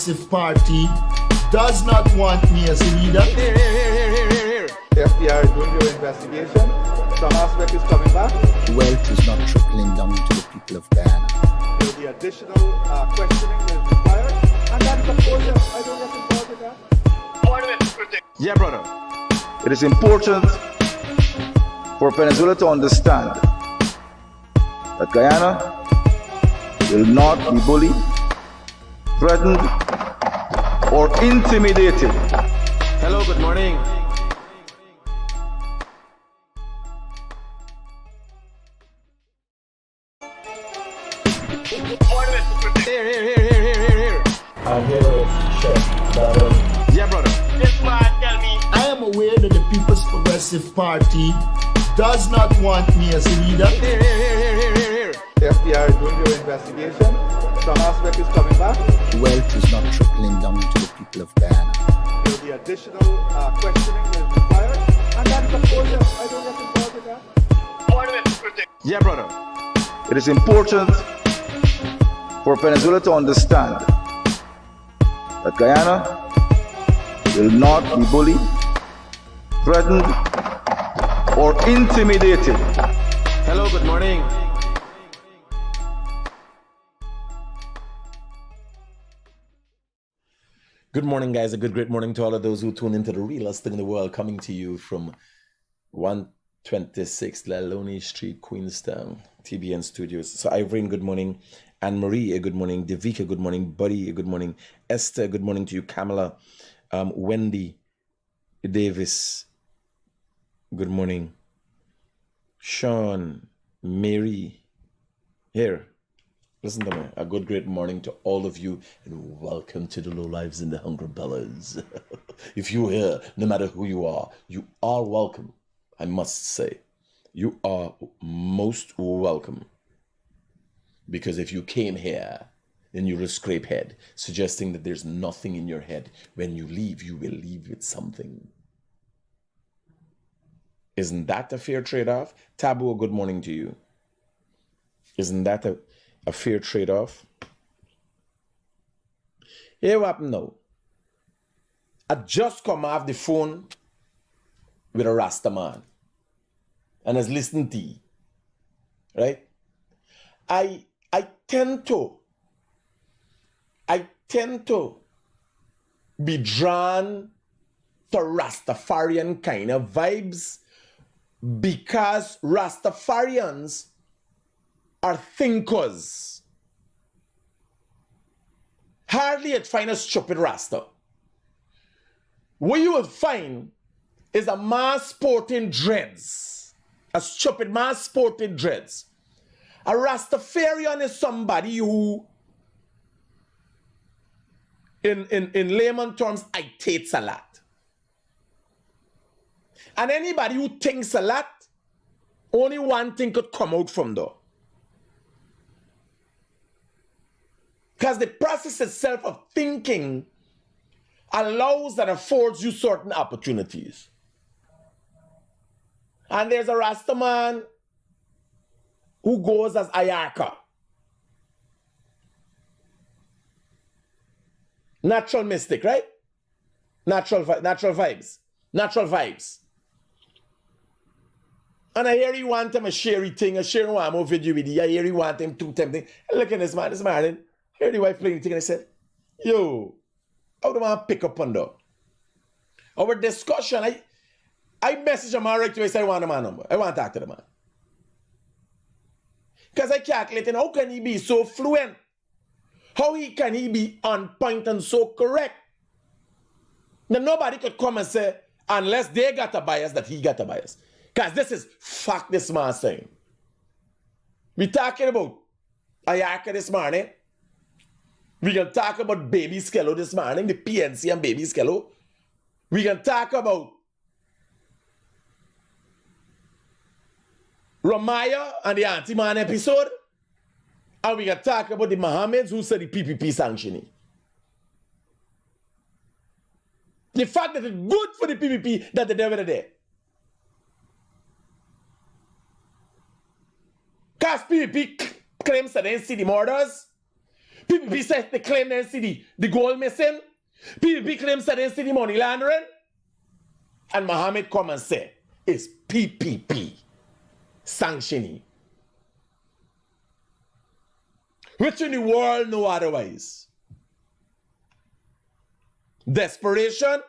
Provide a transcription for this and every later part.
Progressive Party does not want me as a leader. Here. The FBI is doing their investigation. Some aspect is coming back. Wealth is not trickling down to the people of Guyana. There will be additional questioning that is required. And that is, of course, I don't get involved with that. Yeah, brother. It is important for Venezuela to understand that Guyana will not be bullied, threatened, or intimidated. Hello, good morning. Here. I'm here with Chef. Yeah, brother. This man tell me. I am aware that the People's Progressive Party does not want me as a leader. Here. The FBI is doing their investigation. Some aspect is coming back. Wealth is not trickling down to the people of Guyana. There will be additional questioning that is required. And that is, of course, I don't get involved with that. Yeah, brother. It is important for Venezuela to understand that Guyana will not be bullied, threatened, or intimidated. Hello, good morning. Good morning, guys. A great morning to all of those who tune into the realest thing in the world, coming to you from 126 Laloni Street, Queenstown, TBN Studios. So, Irene, good morning. Anne-Marie, good morning. Devika, good morning. Buddy, good morning. Esther, good morning to you. Kamala, Wendy, Davis, good morning. Sean, Mary, here. Listen to me. A great morning to all of you, and welcome to the Low Lives and the Hungry Bellas. If you're here, no matter who you are welcome. I must say, you are most welcome. Because if you came here, then you're a scrape head, suggesting that there's nothing in your head. When you leave, you will leave with something. Isn't that a fair trade-off? Tabu, good morning to you. Isn't that a fair trade-off? Here what happened now? I just come off the phone with a Rasta man. And I was listening to you. Right? I tend to be drawn to Rastafarian kind of vibes because Rastafarians are thinkers. Hardly you'd find a stupid Rasta. What you will find is a man sporting dreads. A stupid man sporting dreads. A Rastafarian is somebody who, in layman terms, itates a lot. And anybody who thinks a lot, only one thing could come out from there. Because the process itself of thinking allows and affords you certain opportunities. And there's a Rasta man who goes as Ayaka. Natural mystic, right? Natural vibes. And I hear he want him a sherry thing, a share one more video with you. I hear he want him to tempting. Look at this man, I hear the wife playing the thing and I said, yo, how do I pick up on that? Our discussion, I message him right away, say I want the man number. I want to talk to the man. Because I calculating, how can he be so fluent? How can he be on point and so correct? Now nobody could come and say, unless they got a bias, that he got a bias. Because this is fact this man saying. We talking about Ayaka this morning. We can talk about baby Skello this morning, the PNC and baby Skello. We can talk about Ramayya and the antyman episode. And we can talk about the Mohameds who said the PPP sanctioning. The fact that it's good for the PPP that the devil is there. Because PPP claims that they see the murders. PPP says they claim they see the gold missing. PPP claims that they see the money laundering. And Mohamed come and say, it's PPP sanctioning. Which in the world know otherwise. Desperation.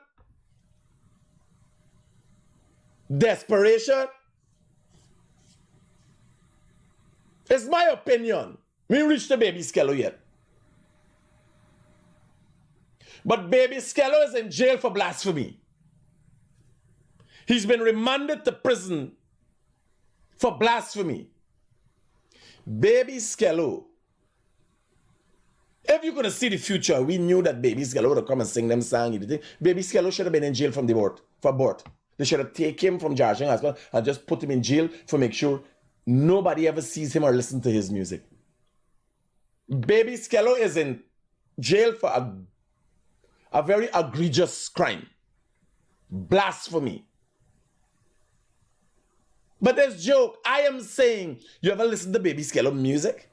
Desperation. It's my opinion. We reached the baby Skello yet. But baby Skello is in jail for blasphemy. He's been remanded to prison for blasphemy. Baby Skello. If you're going to see the future, we knew that baby Skello would have come and sing them song. Baby Skello should have been in jail from the abort, for abort. They should have taken him from Joansing Hospital and just put him in jail for make sure nobody ever sees him or listens to his music. Baby Skello is in jail for a very egregious crime. Blasphemy. But this joke, I am saying, you ever listen to Baby Skello music?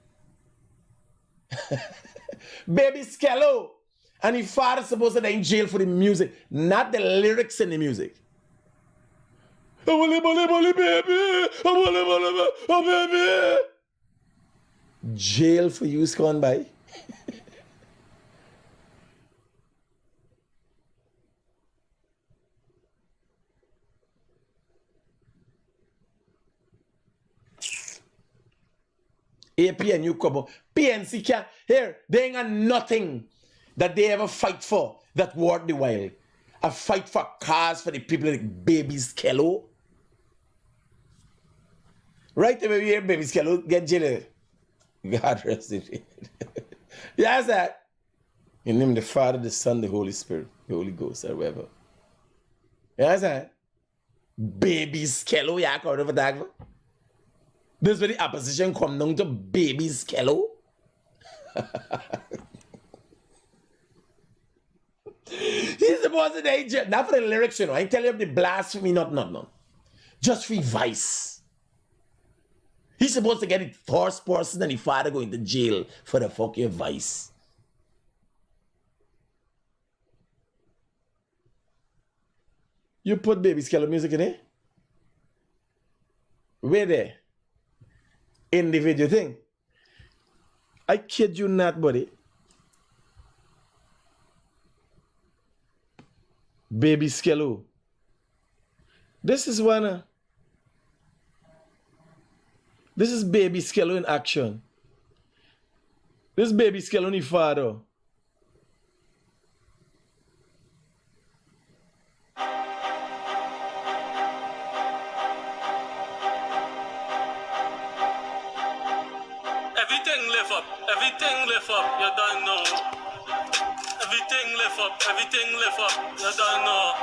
Baby Skello and his father supposed to be in jail for the music, not the lyrics in the music. Oh, baby. Jail for you, gone by. AP and you come PNC can't here, they ain't got nothing that they ever fight for that worth the while. A fight for cars for the people like Baby Skello. Right away we hear Baby Skello get jailed. God rest it. Yes, that. In the name of the Father, the Son, the Holy Spirit, the Holy Ghost, or whatever. Yes, that. Baby Skello, yeah, out of that. This is where the opposition come down to Baby Skello. He's supposed to be jail. Not for the lyrics, you know. I tell you the blasphemy, not. Just for vice. He's supposed to get the first person and the father going to jail for the fucking vice. You put Baby Skello music in it? Where there? In the video thing. I kid you not, buddy. Baby Skello. This is one. This is Baby Skello in action. This is Baby Skello and his father. Everything lift up, you don't know. Everything lift up, you don't know.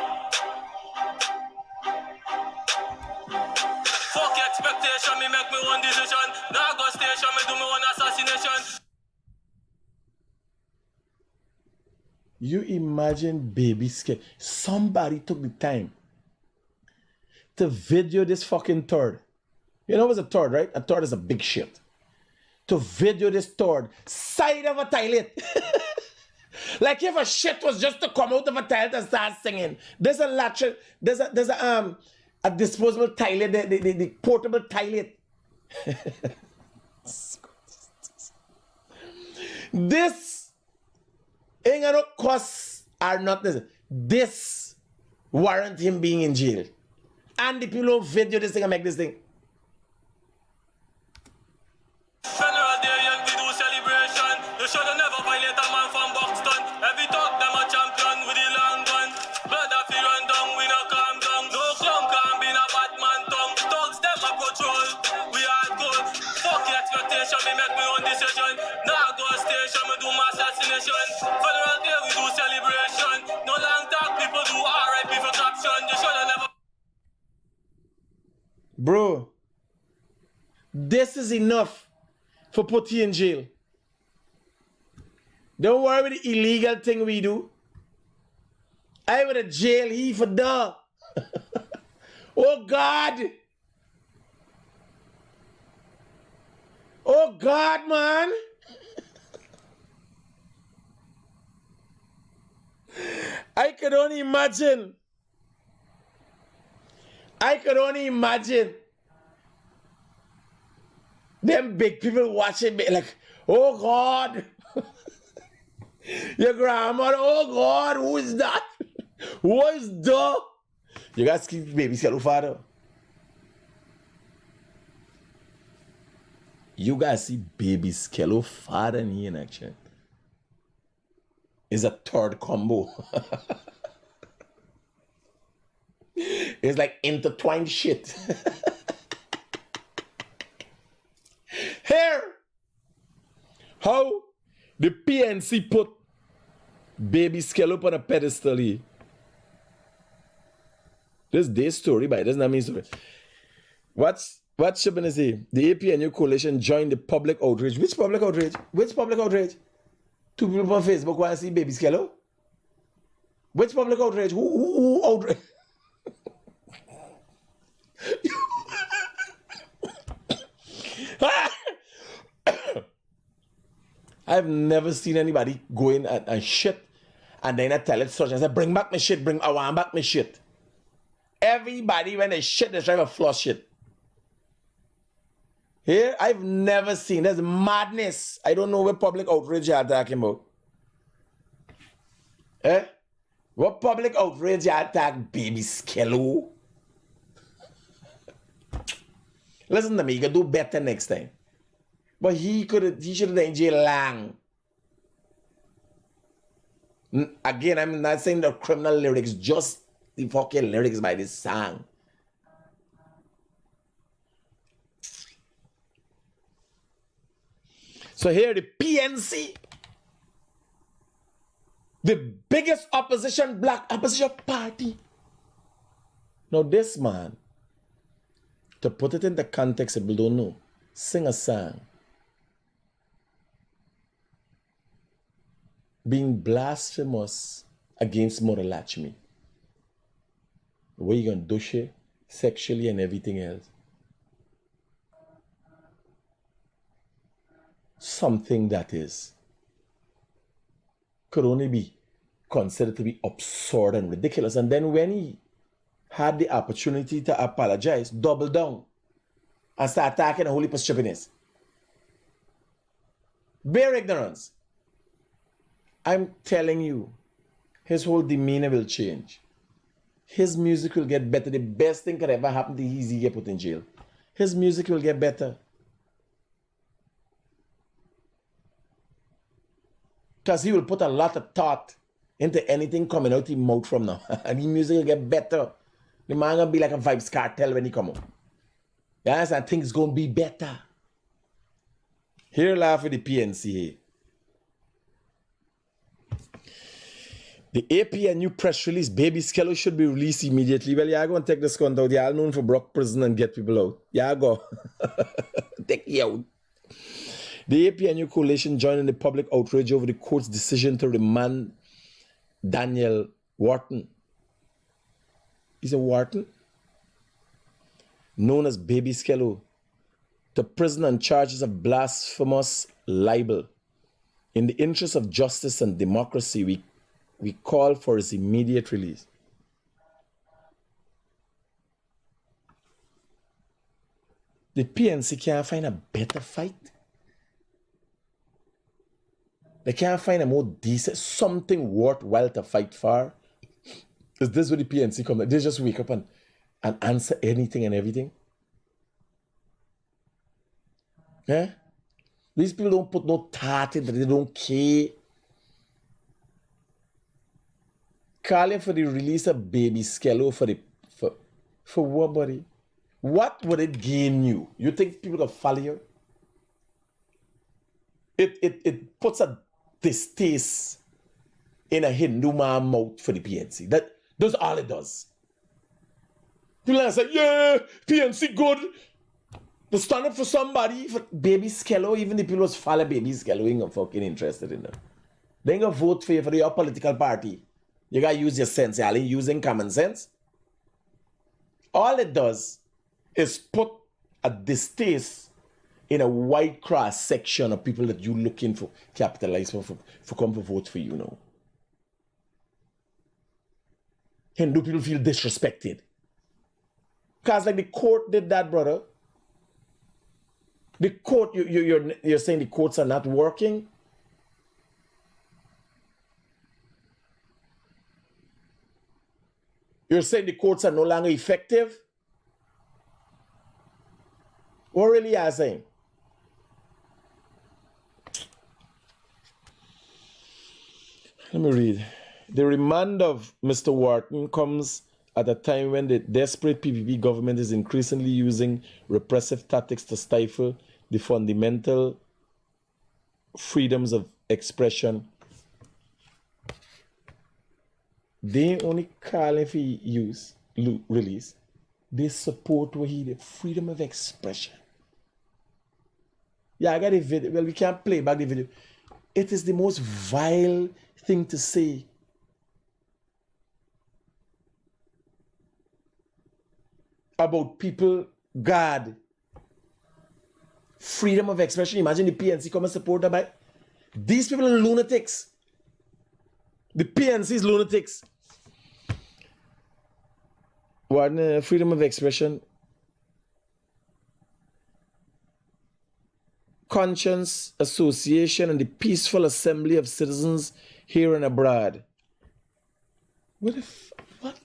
Fuck expectation, me make me one decision. Now go station, me do me one assassination. You imagine Baby Skello. Somebody took the time to video this fucking turd. You know what's a turd, right? A turd is a big shit. To video this turd side of a toilet. Like if a shit was just to come out of a toilet and start singing. There's a lateral, there's a disposable toilet, the portable toilet. This ain't gonna cost or not this. This warrant him being in jail. And the people who video this thing and make this thing. General Day, young we do celebration. You should have never violate a man from Buxton. Every talk them a champion with the long gun. Blood a fi run down, we no calm down. No clown can be a bad man tongue. Thugs them a patrol, we all good. Fuck the expectation, me make me own decision. Now go station, me do my assassination. Federal Day, we do celebration. No long talk, people do RIP for caption. You should have never. Bro, this is enough for put you in jail. Don't worry with the illegal thing we do. I would have jail he for dog. Oh God. Oh God, man. I could only imagine. Them big people watching me like, oh God. Your grandmother, oh God, who is that? Who is the? You guys keep baby Skello father. You guys see baby Skello father in here in action. It's a third combo. It's like intertwined shit. Here, how the PNC put baby Skello on a pedestal here. This is their story, but it doesn't have my story. What's she gonna say? The APNU coalition joined the public outrage. Which public outrage? Which public outrage? Two people on Facebook want to see baby Skello? Which public outrage? Who outrage? I've never seen anybody go in and shit and then I tell it such and say, bring back my shit, I want back my shit. Everybody when they shit, they try to flush shit. Here, I've never seen. There's madness. I don't know what public outrage you're talking about. Eh? What public outrage you attack baby Skello? Listen to me, you can do better next time. But he should have been in jail long. Again, I'm not saying the criminal lyrics, just the fucking lyrics by this song. So here the PNC, the biggest black opposition party. Now this man, to put it in the context people don't know, sing a song being blasphemous against Moralachmi. The way you're gonna do shit sexually and everything else. Something that could only be considered to be absurd and ridiculous. And then when he had the opportunity to apologize, double down and start attacking the holy stupidness. Bare ignorance. I'm telling you, his whole demeanor will change. His music will get better. The best thing could ever happen to him is he get put in jail. His music will get better. Because he will put a lot of thought into anything coming out his mouth from now. And his music will get better. The man gonna be like a Vibes Cartel when he come out. Yes, I think it's gonna be better. Here laugh with the PNC here. The APNU press release, baby Skello should be released immediately. Well, y'all gonna take this count out. Y'all known for Brock prison and get people out. Y'all go. Take you out. The APNU coalition joined in the public outrage over the court's decision to remand Daniel Wharton. He's a Wharton? Known as baby Skello, to prison on charges of blasphemous libel. In the interest of justice and democracy, we call for his immediate release. The PNC can't find a better fight. They can't find a more decent, something worthwhile to fight for. Is this where the PNC come? They just wake up and answer anything and everything? Yeah? These people don't put no thought in it, they don't care. Calling for the release of baby Skello for what, buddy? What would it gain you? You think people will follow you? It puts a distaste in a Hindu man mouth for the PNC. That's all it does. People say, yeah, PNC good. To stand up for somebody, for baby Skello, even if people was follow baby Skello, ain't fucking interested in them. They ain't gonna vote for you for your political party. You gotta use your sense. You're using common sense. All it does is put a distaste in a wide cross section of people that you looking for capitalize for come for vote for you now. Hindu people feel disrespected. Because like the court did that, brother. The court, you're saying the courts are not working? You're saying the courts are no longer effective? What really are you saying? Let me read. The remand of Mr. Wharton comes at a time when the desperate PPP government is increasingly using repressive tactics to stifle the fundamental freedoms of expression. They ain't only calling for release. They support what he did. Freedom of expression. Yeah, I got a video. Well, we can't play back the video. It is the most vile thing to say. About people, God. Freedom of expression. Imagine the PNC come and support that by. These people are lunatics. The PNC is lunatics. What freedom of expression? Conscience, association, and the peaceful assembly of citizens here and abroad. What if what?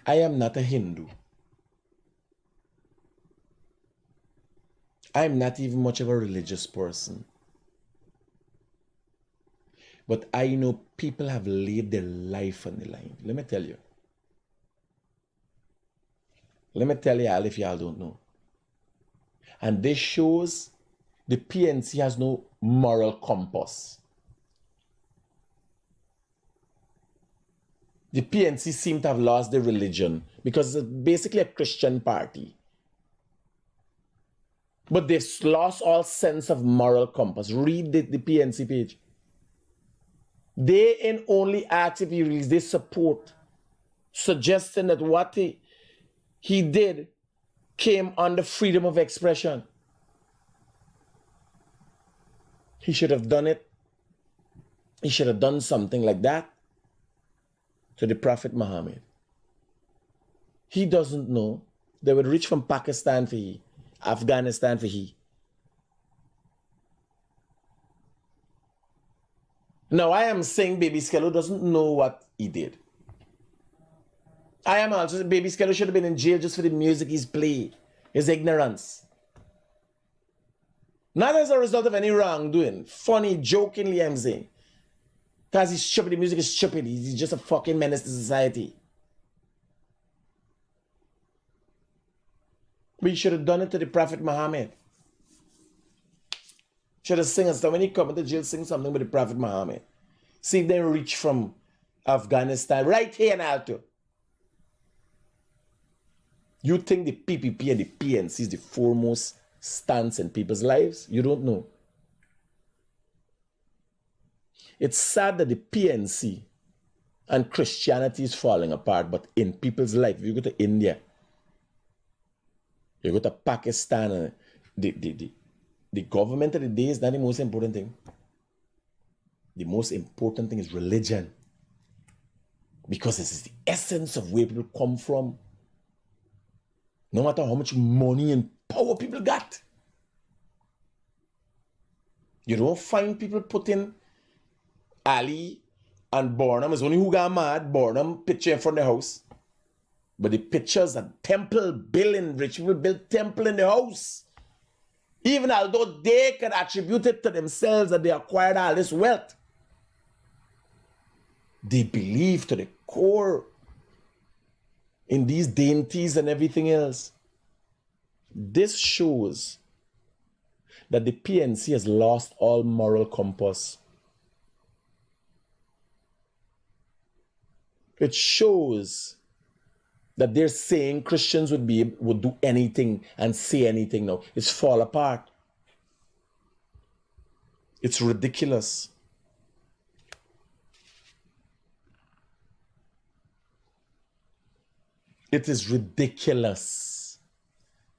I am not a Hindu. I'm not even much of a religious person. But I know people have laid their life on the line. Let me tell you. Let me tell y'all if y'all don't know. And this shows the PNC has no moral compass. The PNC seem to have lost their religion because it's basically a Christian party. But they've lost all sense of moral compass. Read the PNC page. They ain't only actively release, they support, suggesting that what he did came under freedom of expression. He should have done it. He should have done something like that to the Prophet Mohamed. He doesn't know they would reach from Pakistan for he, Afghanistan for he. Now I am saying Baby Skello doesn't know what he did. I am also saying Baby Skello should have been in jail just for the music he's played. His ignorance. Not as a result of any wrongdoing. Funny, jokingly I'm saying. Because he's stupid, the music is stupid. He's just a fucking menace to society. But he should have done it to the Prophet Muhammad. Should have sing us. When he come into jail, sing something with the Prophet Muhammad. See if they reach from Afghanistan, right here in Alto. You think the PPP and the PNC is the foremost stance in people's lives? You don't know. It's sad that the PNC and Christianity is falling apart, but in people's life, if you go to India, you go to Pakistan, the government of the day is not the most important thing. The most important thing is religion. Because this is the essence of where people come from. No matter how much money and power people got. You don't find people putting Ali and Bornham, is only who got mad, Bornham picture in front of the house. But the pictures are temple building, rich people build temple in the house. Even although they can attribute it to themselves that they acquired all this wealth. They believe to the core in these dainties and everything else. This shows that the PNC has lost all moral compass. It shows that they're saying Christians would do anything and say anything now. It's fall apart. It's ridiculous. It is ridiculous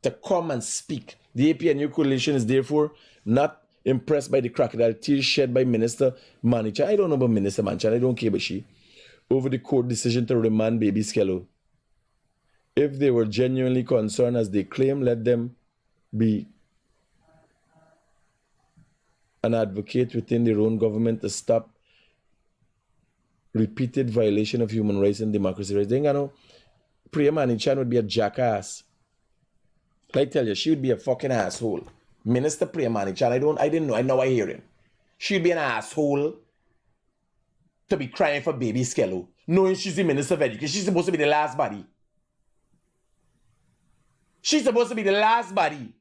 to come and speak. The APNU coalition is therefore not impressed by the crocodile tears shed by Minister Manichan. I don't know about Minister Manichan, I don't care about she. Over the court decision to remand baby Skello. If they were genuinely concerned as they claim, let them be an advocate within their own government to stop repeated violation of human rights and democracy rights. Then, you know, Priya Manichan would be a jackass. I tell you, she would be a fucking asshole. Minister Priya Manichan, I didn't know, I know I hear him. She'd be an asshole to be crying for baby Skello, knowing she's the Minister of Education. She's supposed to be the last body. She's supposed to be the last body.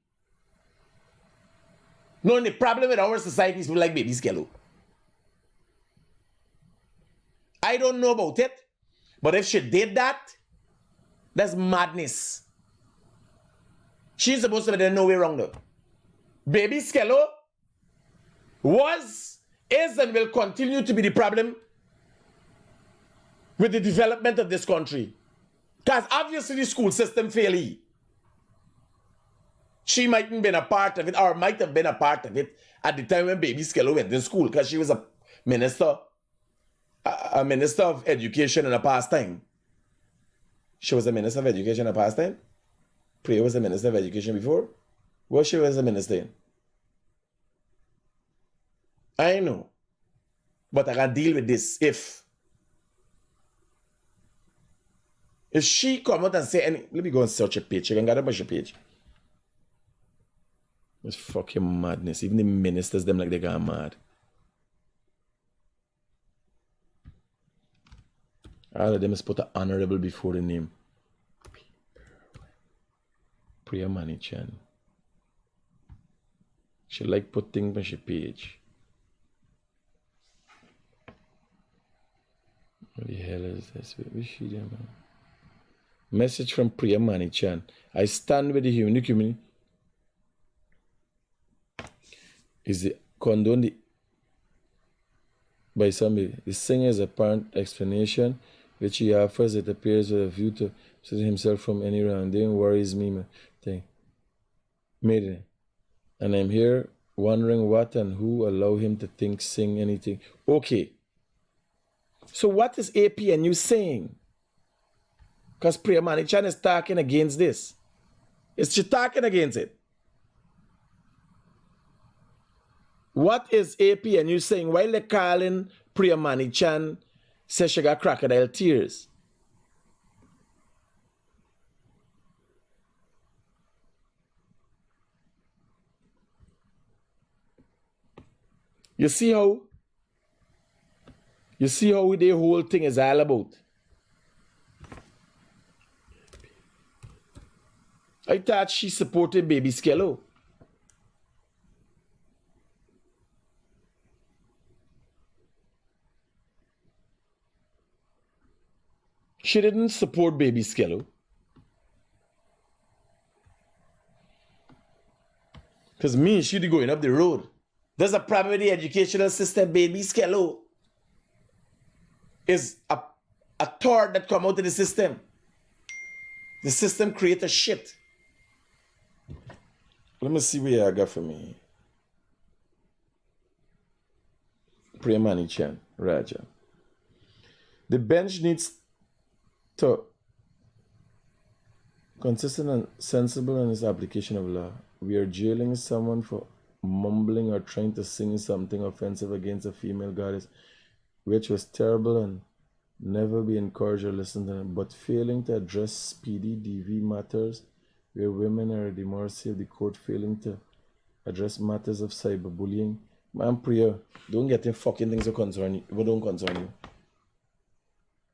Knowing the problem with our society is like baby Skello. I don't know about it, but if she did that, that's madness. She's supposed to be there, no way wrong though. Baby Skello was, is, and will continue to be the problem with the development of this country. Because obviously the school system failed. She mightn't have been a part of it, or might have been a part of it at the time when baby Skello went to school, because she was a minister of education in a past time. She was a minister of education in a past time? Priya was a minister of education before? What she was a minister in? I know. But I can deal with this if she come out and say any, let me go and search a page. You can get a bunch of page. It's fucking madness. Even the ministers, them like they got mad. All of them is put an honorable before the name. Priya Manichan. She like put things on her page. What the hell is this? Where is she there, man? Message from Priya Manichan. I stand with the human community. Is the condone the by somebody. The singer's apparent explanation, which he offers, it appears with a view to save himself from any wrongdoing, worries me, man. Thing. Made it. And I'm here wondering what and who allow him to think, sing anything. Okay. So what is APNU saying? Because Priya Manichan is talking against this. Is she talking against it? What is APNU saying? Why they calling Priya Manichan says she got crocodile tears? You see how the whole thing is all about? I thought she supported baby Skello. She didn't support baby Skello. Because me and she'd be going up the road. There's a problem with the educational system. Baby Skello is a thought that come out of the system. The system creates a shit. Let me see where I got for me. Priya Manichan, Raja. The bench needs to consistent and sensible in its application of law. We are jailing someone for mumbling or trying to sing something offensive against a female goddess, which was terrible and never be encouraged or listened to, but failing to address speedy DV matters where women are at the mercy of the court, failing to address matters of cyberbullying. Man, Priya, don't get in fucking things that concern you. What don't concern you?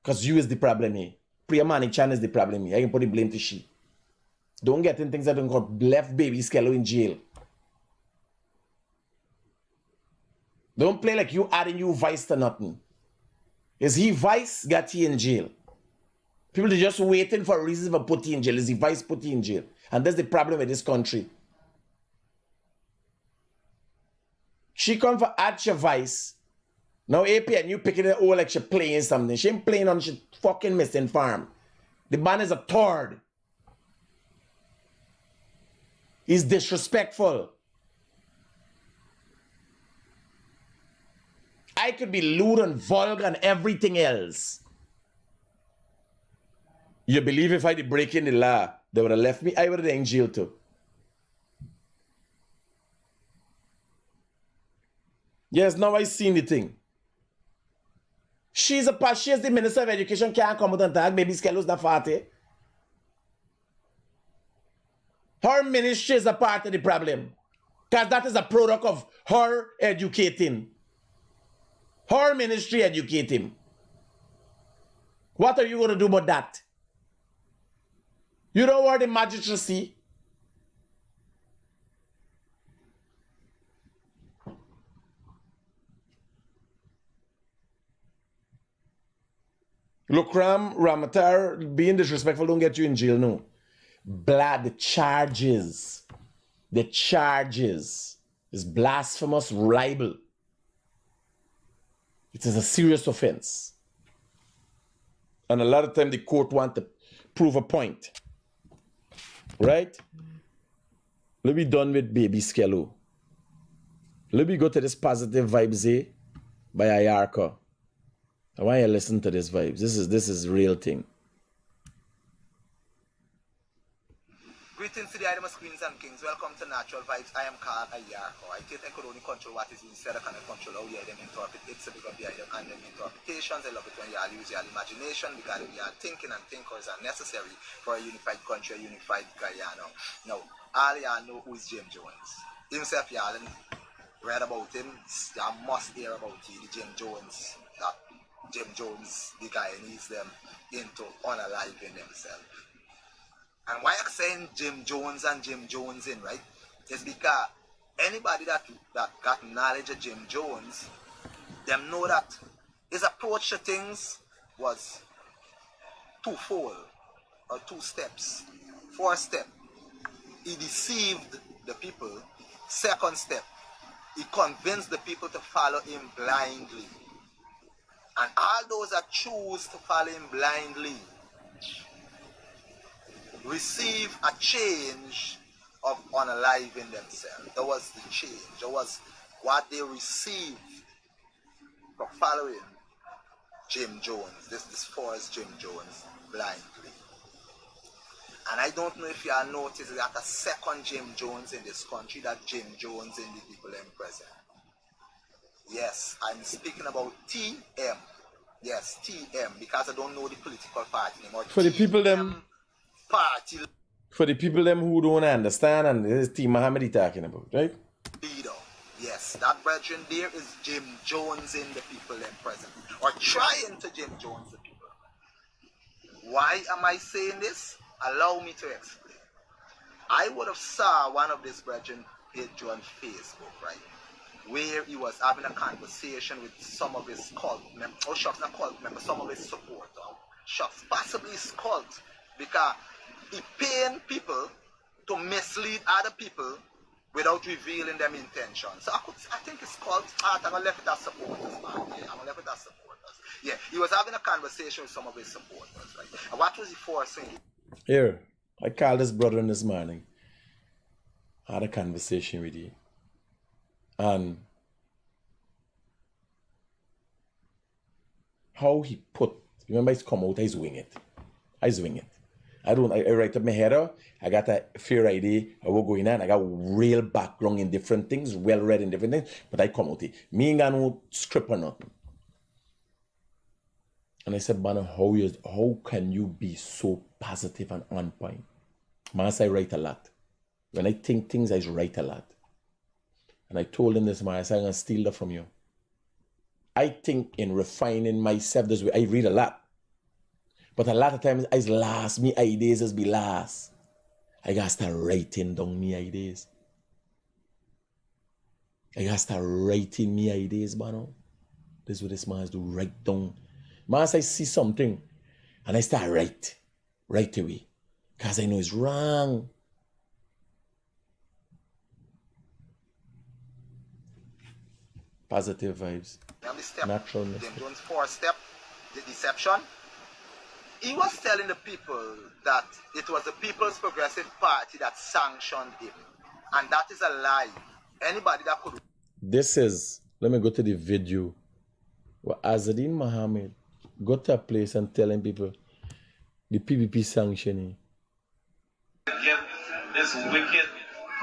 Because you is the problem here. Priya Manichan is the problem here. I can put the blame to she. Don't get in things that don't got left baby Skello in jail. Don't play like you adding you vice to nothing. Is he vice got he in jail? People are just waiting for a reason for put you in jail. Is the vice put you in jail? And that's the problem with this country. She come for add your vice. Now AP and you picking it all like she playing something. She ain't playing on she fucking missing farm. The man is a turd. He's disrespectful. I could be lewd and vulgar and everything else. You believe if I did break in the law, they would have left me? I would have been in jail too. Yes, now I seen the thing. She is the Minister of Education, can't come out and talk, maybe Skello's not party. Her ministry is a part of the problem. Because that is a product of her educating. Her ministry educating. What are you going to do about that? You don't want the magistracy. Look, Ramatar, being disrespectful don't get you in jail, no. The charges is blasphemous libel. It is a serious offense. And a lot of time the court want to prove a point. Right? Let me done with baby Skello. Let me go to this positive vibes by Ayarka. I want you to listen to this vibes. This is real thing. Greetings to the Idamas Queens and Kings. Welcome to Natural Vibes. I am called Ayarko. I think I could only control what is instead. I cannot control how you them interpret it. So because the item and them interpretations, I love it when you all use your imagination because we are thinking and thinkers are necessary for a unified country, a unified Guyana. Now, all y'all know who is Jim Jones. Himself, y'all read about him. Y'all must hear about the Jim Jones. That Jim Jones, the Guyanese them into unaliving themselves. And why I'm saying Jim Jones and Jim Jones in, right? Is because anybody that got knowledge of Jim Jones, them know that his approach to things was twofold or two steps. First step, he deceived the people. Second step, he convinced the people to follow him blindly. And all those that choose to follow him blindly receive a change of unaliving themselves. That was the change. That was what they received for following Jim Jones. This forced Jim Jones blindly. And I don't know if you all noticed that a second Jim Jones in this country, that Jim Jones in the people in present. Yes, I'm speaking about TM. Yes, TM, because I don't know the political party anymore. For the people them party for the people them who don't understand, and this is T. Mohamed he talking about, right? leader. Yes, that brethren there is Jim Jones in the people in present. Or trying to Jim Jones the people. Why am I saying this? Allow me to explain. I would have saw one of these brethren page on Facebook, right? Where he was having a conversation with some of his cult members, or shucks, not cult members, some of his supporters, shucks, possibly his cult, because he paying people to mislead other people without revealing them intentions. So I think it's called art. I'm gonna left it as supporters, man. Yeah, I'm gonna left it as supporters. Yeah, he was having a conversation with some of his supporters, right? And what was he forcing? Here, I called this brother in this morning. I had a conversation with you. And how he put, remember he's come out, I swing it. I write up my head out, I got a fair idea of what's going on, I got real background in different things, well read in different things, but I come out here. Me ain't got no script or nothing. And I said, man, how can you be so positive and on point? Man, I write a lot. When I think things, I write a lot. And I told him this, man, I said, I'm going to steal that from you. I think in refining myself this way, I read a lot. But a lot of times, I last, me ideas as be last. I got to start writing down me ideas. I got to start writing me ideas, man. This is what this man has to write down. Man, I see something, and I start right away. Because I know it's wrong. Positive vibes. Naturalness. Jim Jones' fourth step, the deception. he was telling the people that it was the People's Progressive Party that sanctioned him. And that is a lie. Anybody that could... This is, let me go to the video where Azadin Mohamed go to a place and telling people the PPP sanctioning. Get this wicked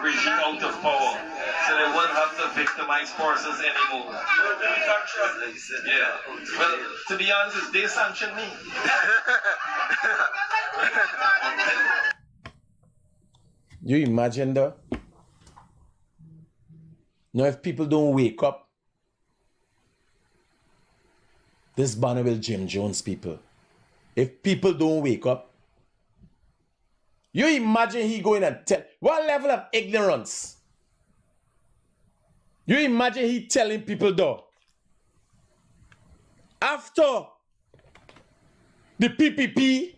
regime out of power so they wouldn't have to victimize forces anymore. Yeah. Well, to be honest, they sanctioned me. You imagine that? Now if people don't wake up, this banner will Jim Jones people. If people don't wake up, you imagine he going and tell, what level of ignorance? You imagine he telling people though, after the PPP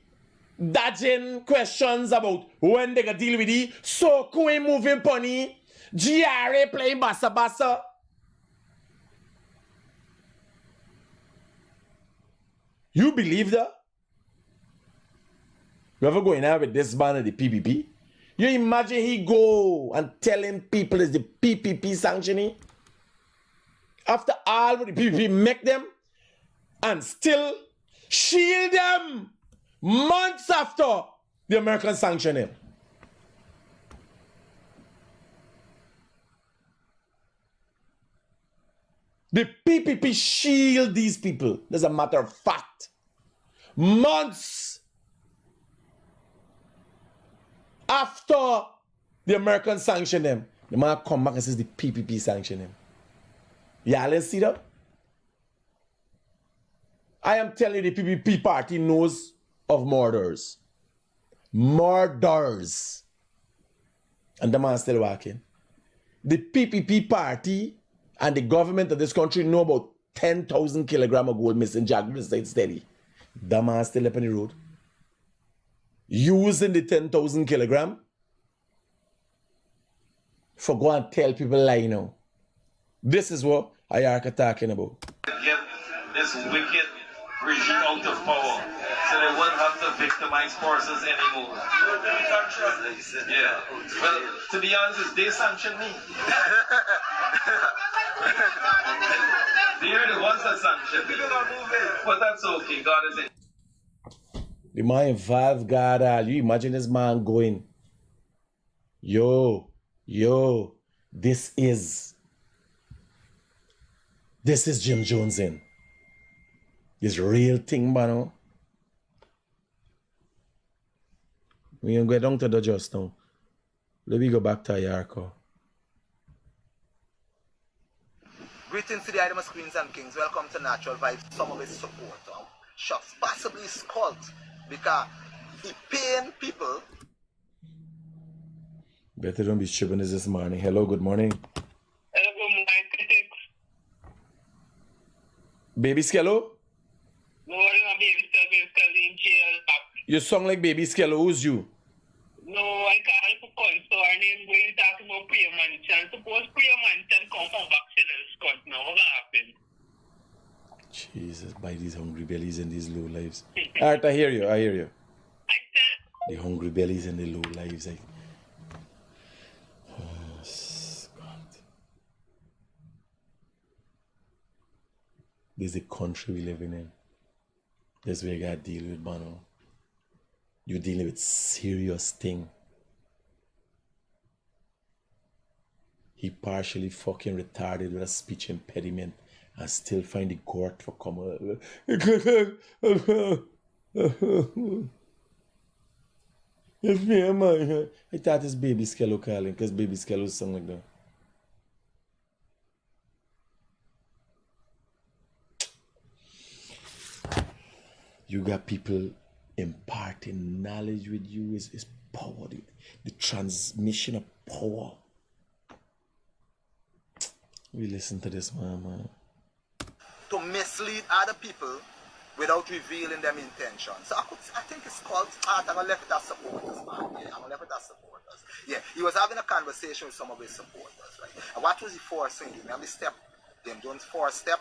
dodging questions about when they gonna deal with it, so Queen moving pony, GRA playing bassa bassa. You believe that? You ever go in there with this banner, the PPP? You imagine he go and telling people it's the PPP sanctioning? After all what the PPP make them and still shield them months after the American sanctioning. The PPP shield these people. As a matter of fact. Months after the Americans sanction them, the man come back and says the PPP sanction him. Y'all didn't see that? I am telling you, the PPP party knows of murders. Murders. And the man still walking. The PPP party and the government of this country know about 10,000 kilograms of gold missing Jaguar State steady. The man still up on the road. Using the 10,000 kilograms for go and tell people lie now. This is what Ayarka talking about. Get this wicked regime out of power so they wouldn't have to victimize forces anymore. Yeah. Well, to be honest, they sanctioned me. They're the ones that sanctioned me. But that's okay. God is in. The man involved God. You imagine this man going, yo, this is Jim Jones in. This real thing, man. We can go down to the just now. Let me go back to Ayarko. Greetings to the Idamus Queens and Kings. Welcome to Natural Vibes. Some of his support shots, possibly his cult, because he paying people. Better don't be tripping this morning. Hello, good morning. Hello, good morning, Critic. Baby Skello? No, I'm baby Skello in jail. You sound like Baby Skello. Who's you? No, I can't for concern him going talking about prayer mansion. Suppose prayer mansion come from back to the Scott now. What happened? Jesus, by these hungry bellies and these low lives. Alright, I hear you. I said, The hungry bellies and the low lives. Oh, God. This is the country we living in. This is where you gotta deal with, Bono. You're dealing with serious thing. He partially fucking retarded with a speech impediment and still find the court for coming. It's me, man. I thought it's Baby Skello calling because Baby Skello song like that. You got people imparting knowledge with you is power. The transmission of power. We listen to this man. To mislead other people without revealing them intentions. So I think it's called art. I'm gonna leave it as supporters, man. Yeah, I'm gonna leave it as supporters. Yeah, he was having a conversation with some of his supporters, right? And what was he forcing them? Remember step them don't force step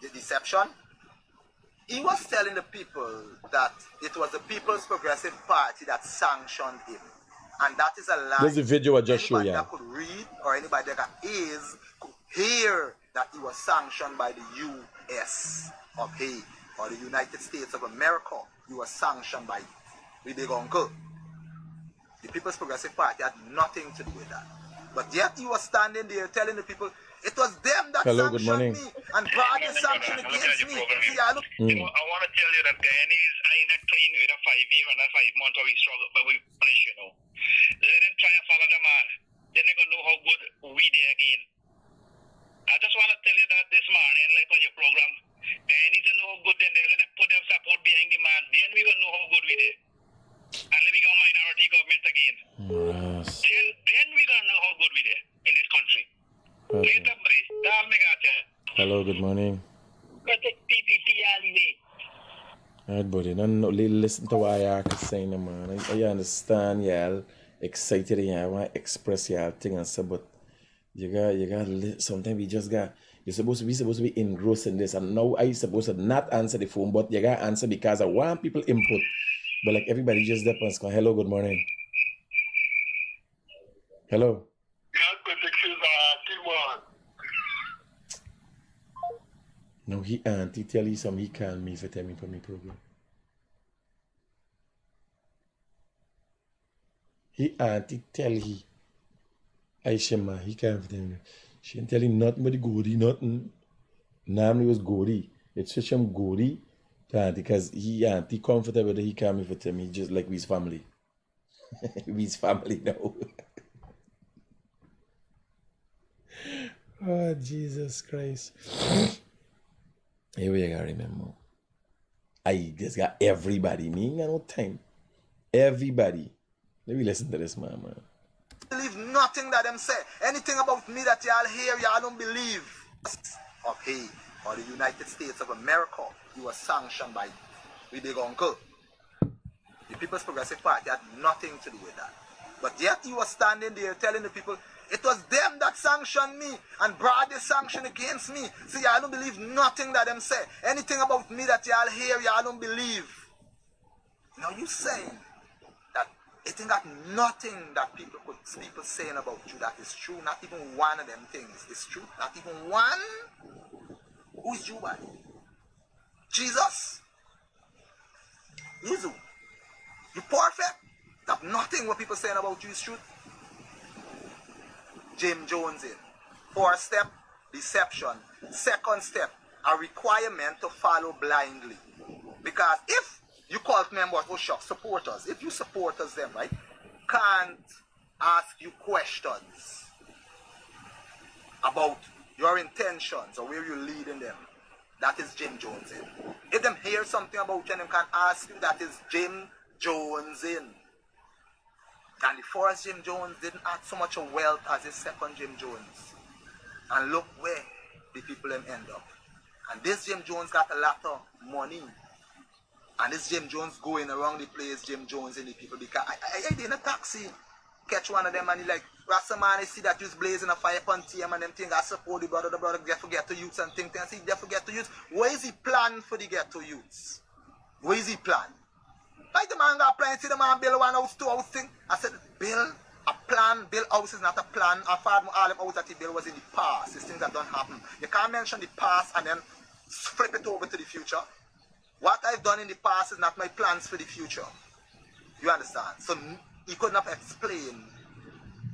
the deception. He was telling the people that it was the People's Progressive Party that sanctioned him. And that is a lie. There's the video I just showed you. Anybody that could read or anybody that is could hear that he was sanctioned by the U.S. of A or the United States of America. He was sanctioned by the big uncle. The People's Progressive Party had nothing to do with that. But yet he was standing there telling the people, it was them that sanctioned me and brought the sanction against me. See, I want to tell you that Guyanese are in a clean with a 5 year and a 5 month we struggle, but we punish, you know. Let them try and follow the man. Then they're going to know how good we did again. I just want to tell you that this morning, like on your program, Guyanese know how good they did. Let them put them support behind the man. Then we're going to know how good we did. And let me go minority government again. Yes. Then we're going to know how good we did in this country. Okay. Hello, good morning. Alright, buddy. No, listen to what I are saying, man. I understand y'all excited and y'all want to express y'all thing and stuff, but you got sometimes you're supposed to be engrossed in this, and now I supposed to not answer the phone, but you got to answer because I want people input. But like everybody just depends. Hello, good morning. Hello. No, he tell you something. He called me for tell me for my program. He tell he. Aishema, he can't for tell me. She didn't tell him nothing but the goody, nothing. Namely was goody. It's such a goody. Because he comfortable that he came for tell me just like we's family. We's family now. Oh, Jesus Christ. Here we gotta remember. I just got everybody. Me ain't got no time. Everybody. Let me listen to this man. Believe nothing that them say. Anything about me that y'all hear, y'all don't believe. Of he or the United States of America, he was sanctioned by the big uncle. The People's Progressive Party had nothing to do with that. But yet he was standing there telling the people, it was them that sanctioned me and brought the sanction against me. See, y'all don't believe nothing that them say. Anything about me that y'all hear, y'all don't believe. Now you saying that it ain't got nothing that people saying about you that is true. Not even one of them things is true. Not even one. Who is you, buddy? Jesus? You perfect? That nothing what people saying about you is true. Joansing. First step, deception. Second step, a requirement to follow blindly. Because if you cult members who shock supporters, if you supporters them, right, can't ask you questions about your intentions or where you're leading them, that is Joansing. If them hear something about you and them can ask you, that is Joansing. And the first Jim Jones didn't add so much of wealth as his second Jim Jones. And look where the people them end up. And this Jim Jones got a lot of money. And this Jim Jones going around the place, Jim Jones and the people. Because I did in a taxi, catch one of them and he like, Rasta man, I see that you's blazing a fire upon him and them things. I support the brother get to youths and things. I see they forget to youths. Where is he plan for the get to youths? Where is he plan? Like the man got plan, see the man build one house, two house thing. I said, build a plan, build house is not a plan. And for all them house that he built was in the past. These things that don't happen. You can't mention the past and then flip it over to the future. What I've done in the past is not my plans for the future. You understand? So he could not explain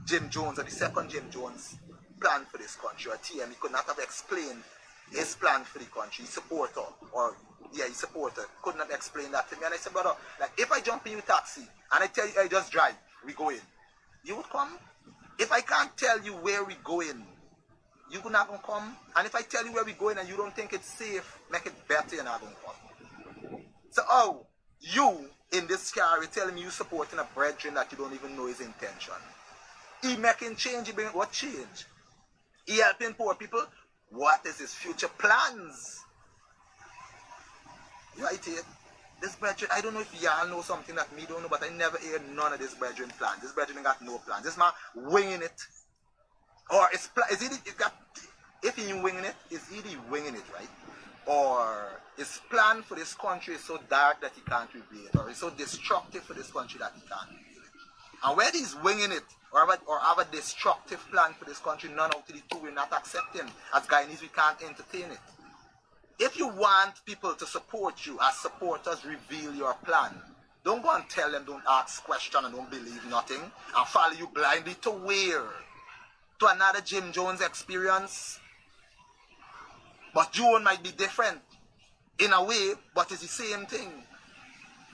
Jim Jones or the second Jim Jones plan for this country or TM. He could not have explained his plan for the country. His supporter or his supporter could not explain that to me. And I said, brother, like if I jump in your taxi and I tell you I just drive, we go in, you would come? If I can't tell you where we going, you could not gonna come. And if I tell you where we going and you don't think it's safe, make it better, you're not gonna come. So oh, you in this car, you're telling me you supporting a brethren that you don't even know his intention. He making change, he bring what change? He helping poor people. What is his future plans? You right here. This brethren, I don't know if y'all know something that me don't know, but I never hear none of this brethren plans. This brethren got no plans. This man winging it. Or is he got, if he winging it, is he winging it, right? or his plan for this country is so dark that he can't reveal it, or is so destructive for this country that he can't reveal it. And whether he's winging it or have a destructive plan for this country, none out of the two will not accept him. As Guyanese, we can't entertain it. If you want people to support you, as supporters, reveal your plan. Don't go and tell them, don't ask questions and don't believe nothing, and follow you blindly to where? To another Jim Jones experience? But June might be different in a way, but it's the same thing.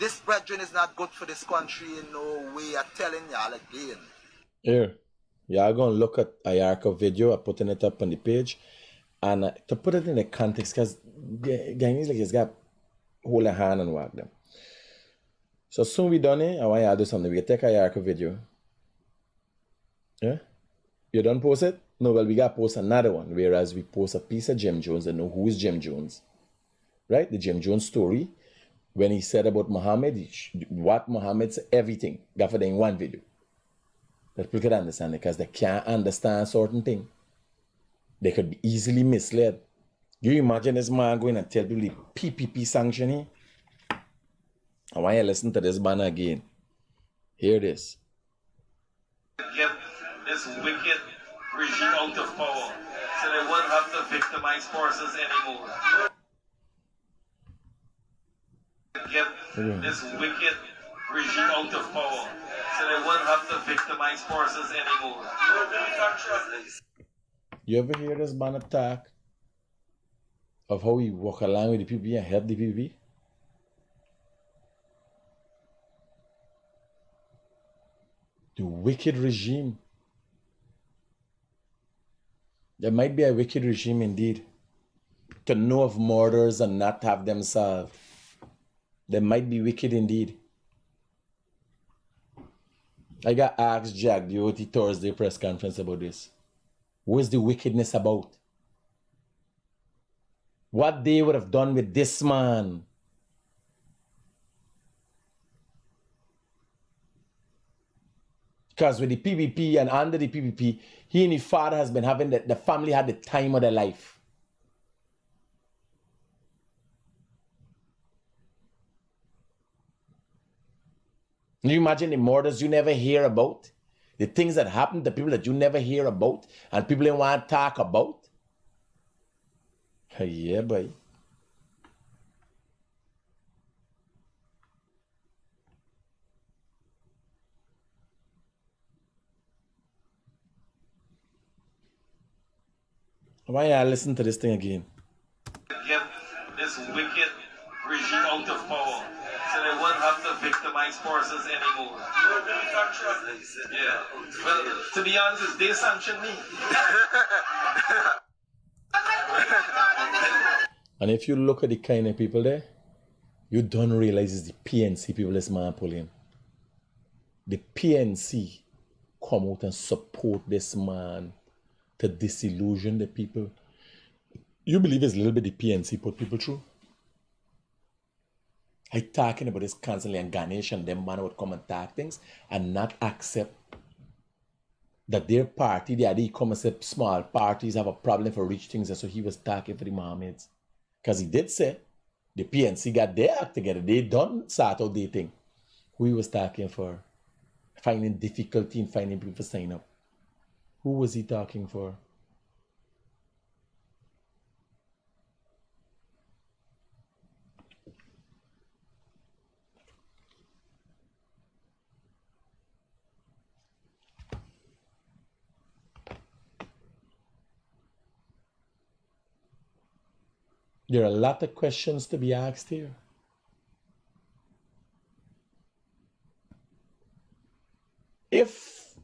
This brethren is not good for this country in no way. I'm telling y'all again. Here, y'all gonna look at a Yarko video. I'm putting it up on the page. And to put it in the context, because Guyanese like he's got hold a hand and walk them. So soon we done it, I want y'all to do something. We take a Yarko video. Yeah? You done post it? No, well, we got to post another one, whereas we post a piece of Jim Jones and know who is Jim Jones. Right? The Jim Jones story. When he said about Mohamed, what Mohamed said, everything. Got for them in one video. That people can understand it, because they can't understand certain things. They could be easily misled. You imagine this man going and tell people the PPP sanctioning? I want you to listen to this man again. Hear this. Get this wicked regime out of power, so they won't have to victimize forces anymore. Get this wicked regime out of power, so they won't have to victimize forces anymore. You ever hear this man attack of how he walk along with the PPP and help the PPP? The wicked regime. There might be a wicked regime indeed. To know of murders and not have them solved. There might be wicked indeed. I got asked Jack the OT Thursday press conference about this. What is the wickedness about? What they would have done with this man? Because with the PPP and under the PPP, he and his father has been having the family had the time of their life. Can you imagine the murders you never hear about? The things that happen to people that you never hear about and people don't want to talk about? Yeah, boy. Why y'all listen to this thing again? Get this wicked regime out of power, so they won't have to victimize forces anymore. Yeah. Well, to be honest, they sanctioned me. And if you look at the kind of people there, you don't realize it's the PNC people this man pulling. The PNC come out and support this man to disillusion the people. You believe it's a little bit the PNC put people through? I talking about this constantly, and Ganesh and them man would come and talk things and not accept that their party, they come and say small parties have a problem for rich things, and so he was talking for the Mohammeds. Because he did say the PNC got their act together. They done sort out their thing. Who he was talking for? Finding difficulty in finding people to sign up. Who was he talking for? There are a lot of questions to be asked here. If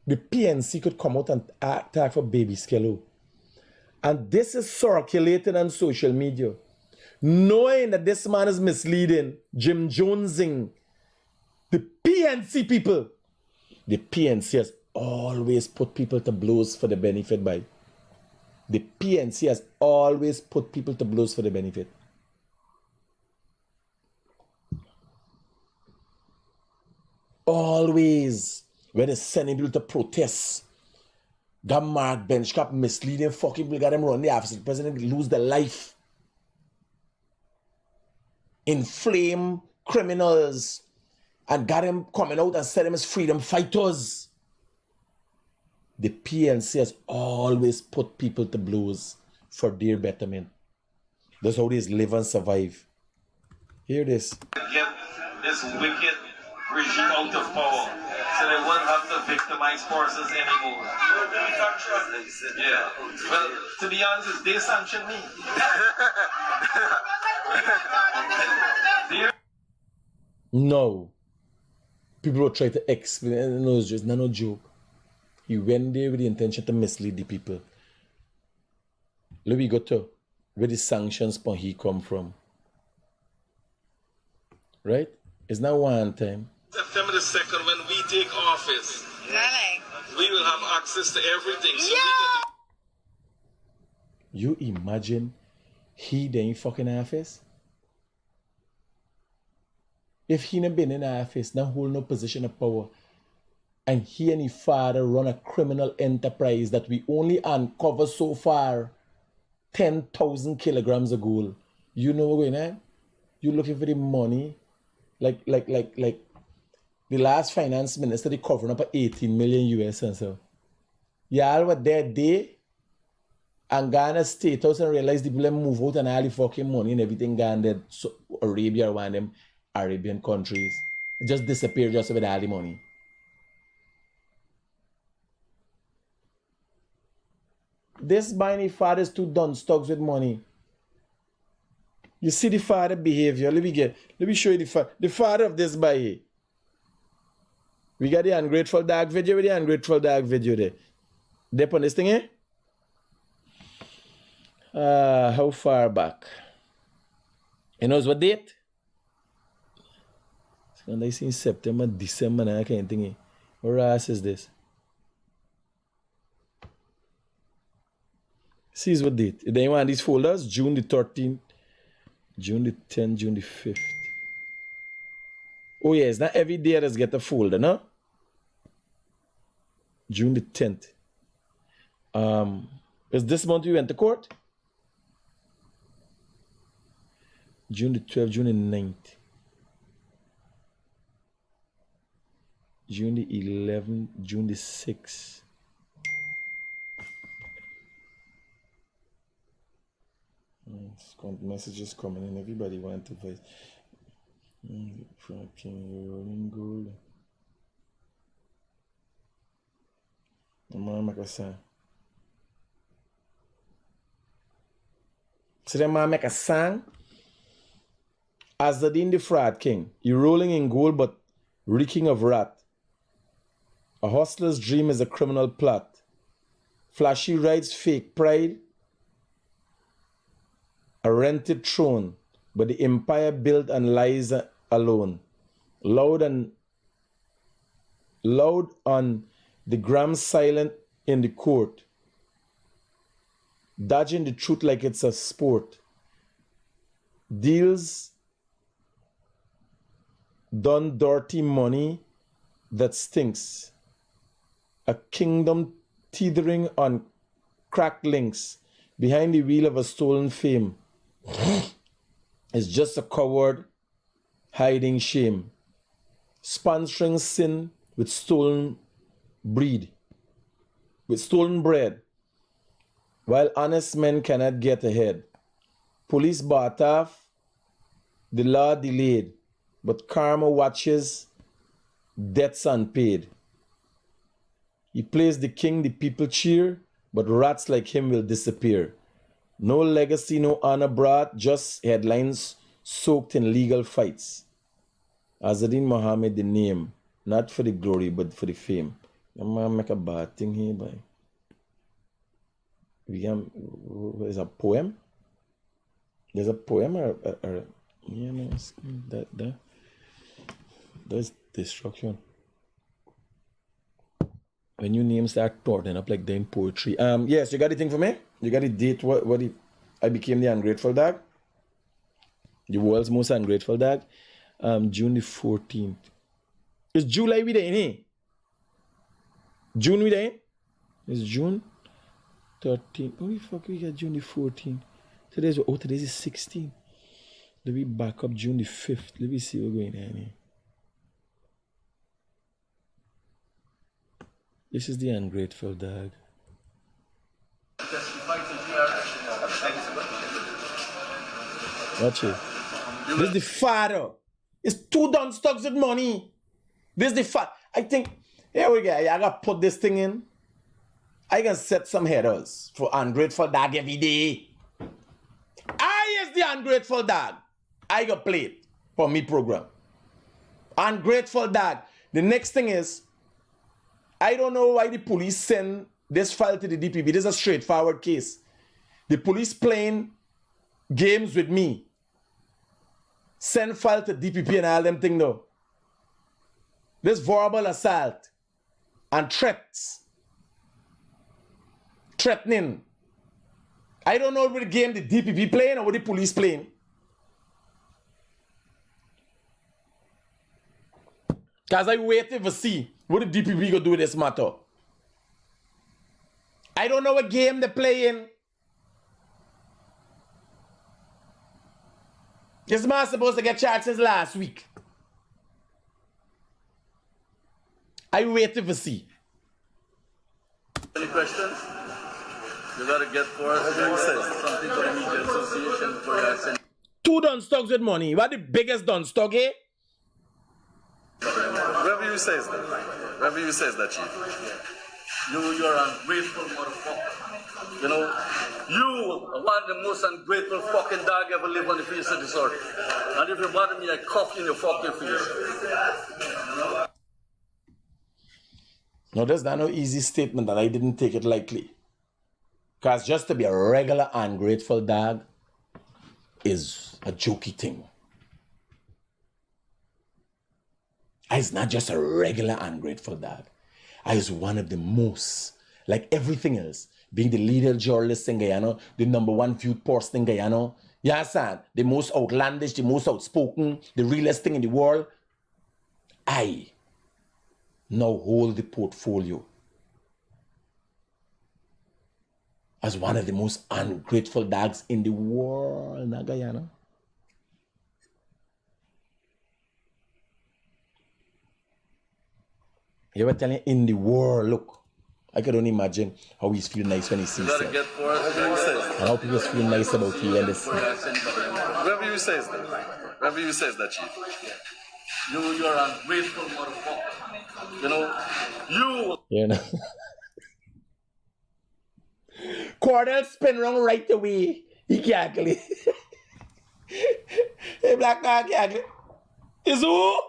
the PNC could come out and attack for baby Skello, and this is circulated on social media, knowing that this man is misleading, Jim Joansing, the PNC people, the PNC has always put people to blows for the benefit by. The PNC has always put people to blows for the benefit. Always. When they're sending people to protest, Got Mark Benchcap misleading fucking people, got them run the office. The president lose their life. Inflame criminals and got him coming out and said them as freedom fighters. The PNC has always put people to blows for their betterment. That's how they live and survive. Hear this. Get this wicked regime out of power, so they won't have to victimize forces anymore. Yeah. Well, to be honest, they sanctioned me. No. People will try to explain. No, it's just not no joke. He went there with the intention to mislead the people. Look, we got to where the sanctions point he come from. Right? It's not one time. September the 2nd, when we take office, we will have access to everything. So you imagine he then fucking office? If he not been in office, not hold no position of power, and he and his father run a criminal enterprise that we only uncover so far 10,000 kilograms of gold. You know what's going on? You looking for the money? Like the last finance minister, they covering up 18 million US and so. Y'all were there and Ghana State House and realized the people move out and all the fucking money and everything gone there. So Arabia or one of them Arabian countries. It just disappeared just with all the money. This buying father's too done stocks with money. You see the father behavior. Let me show you the father of this boy here. We got the ungrateful dog video with the ungrateful dog video there. They on this thing here? How far back? You know what date? I see in September, December, I can't think. What ass is this? See what date? Then you want these folders? June the 13th, June the 10th, June the 5th. Oh yeah, it's not every day that's get a folder, no? June the 10th. Is this month you went to court? June the 12th, June the 9th. June the 11th, June the 6th. Messages coming in. Everybody want to voice. Fucking rolling gold. I'm gonna make a sound. So them man make a song. As the fraud king, he rolling in gold but reeking of rat. A hustler's dream is a criminal plot. Flashy rides, fake pride. A rented throne, but the empire built on lies alone. Loud on the gram, silent in the court. Dodging the truth like it's a sport. Deals done dirty money that stinks. A kingdom teetering on cracked links behind the wheel of a stolen fame. It's just a coward hiding shame, sponsoring sin with stolen bread, while honest men cannot get ahead. Police bought off, the law delayed, but karma watches, debts unpaid. He plays the king, the people cheer, but rats like him will disappear. No legacy, no honor brought, just headlines soaked in legal fights. Azadin Mohamed, the name, not for the glory, but for the fame. I'm gonna make a bad thing here, boy. There's a poem? There's a poem or you know, that's destruction. When your name start turning up like they're in poetry. Yes, you got the thing for me? You got the date I became the ungrateful dog? The world's most ungrateful dog? June the 14th. It's July we there, innit? June we there? It's June 13th. How the fuck we get June the 14th? Today's the 16th. Let me back up June the 5th. Let me see what's going on here. This is the ungrateful dog. Watch it. This is the father. It's 2 done stocks with money. This is the father. I think, here we go. I gotta put this thing in. I can set some headers for ungrateful dog every day. I is the ungrateful dog. I got played for me program. Ungrateful dog. The next thing is, I don't know why the police send this file to the DPP. This is a straightforward case. The police playing games with me. Send file to DPP and all them thing though. This verbal assault and threats. Threatening. I don't know what the game the DPP playing or what the police playing. Because I waited to see what the DPP gonna do with this matter. I don't know what game they're playing. This man supposed to get charged since last week. I waited to see. Any questions? You gotta get for us. Something for the media association for us. 2 done stocks with money. What the biggest done stock, eh? Whatever you says that. Whatever you says that, Chief. You're ungrateful motherfucker. You know, you are one of the most ungrateful fucking dog ever live on the face of this earth. And if you bother me, I cuff you in your fucking face. No, that's not no easy statement, and I didn't take it lightly. Because just to be a regular ungrateful dog is a jokey thing. It's not just a regular ungrateful dog. I is one of the most, like everything else, being the leader journalist in Guyana, the #1 viewed person in Guyana, you understand? The most outlandish, the most outspoken, the realest thing in the world. I now hold the portfolio as one of the most ungrateful dogs in the world in Guyana. You ever telling in the world, look, I can only imagine how he feel nice when he sees it. And how people feel nice about you and this. Whatever you says that. Whatever you says that, Chief. You're ungrateful motherfucker. You know. Cordell spin round right away. He can't clean. Hey, black man can't clean. Is who?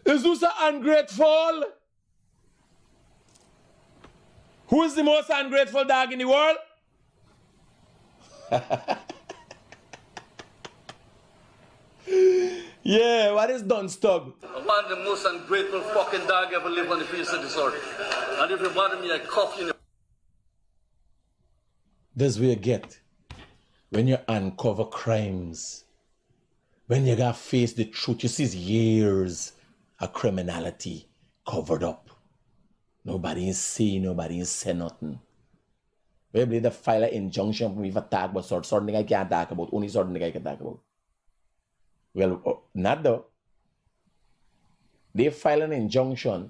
Is who so ungrateful? Who is the most ungrateful dog in the world? Yeah, what is Dunstug? One of the most ungrateful fucking dog ever live on the face of this earth. And if you bother me, I cuff you. This way you get when you uncover crimes. When you gotta face the truth, you see years of criminality covered up. Nobody is saying, nobody is saying nothing. Maybe the file an injunction for me for talk about certain thing I can't talk about, only certain thing I can talk about. Well, not though. They file an injunction,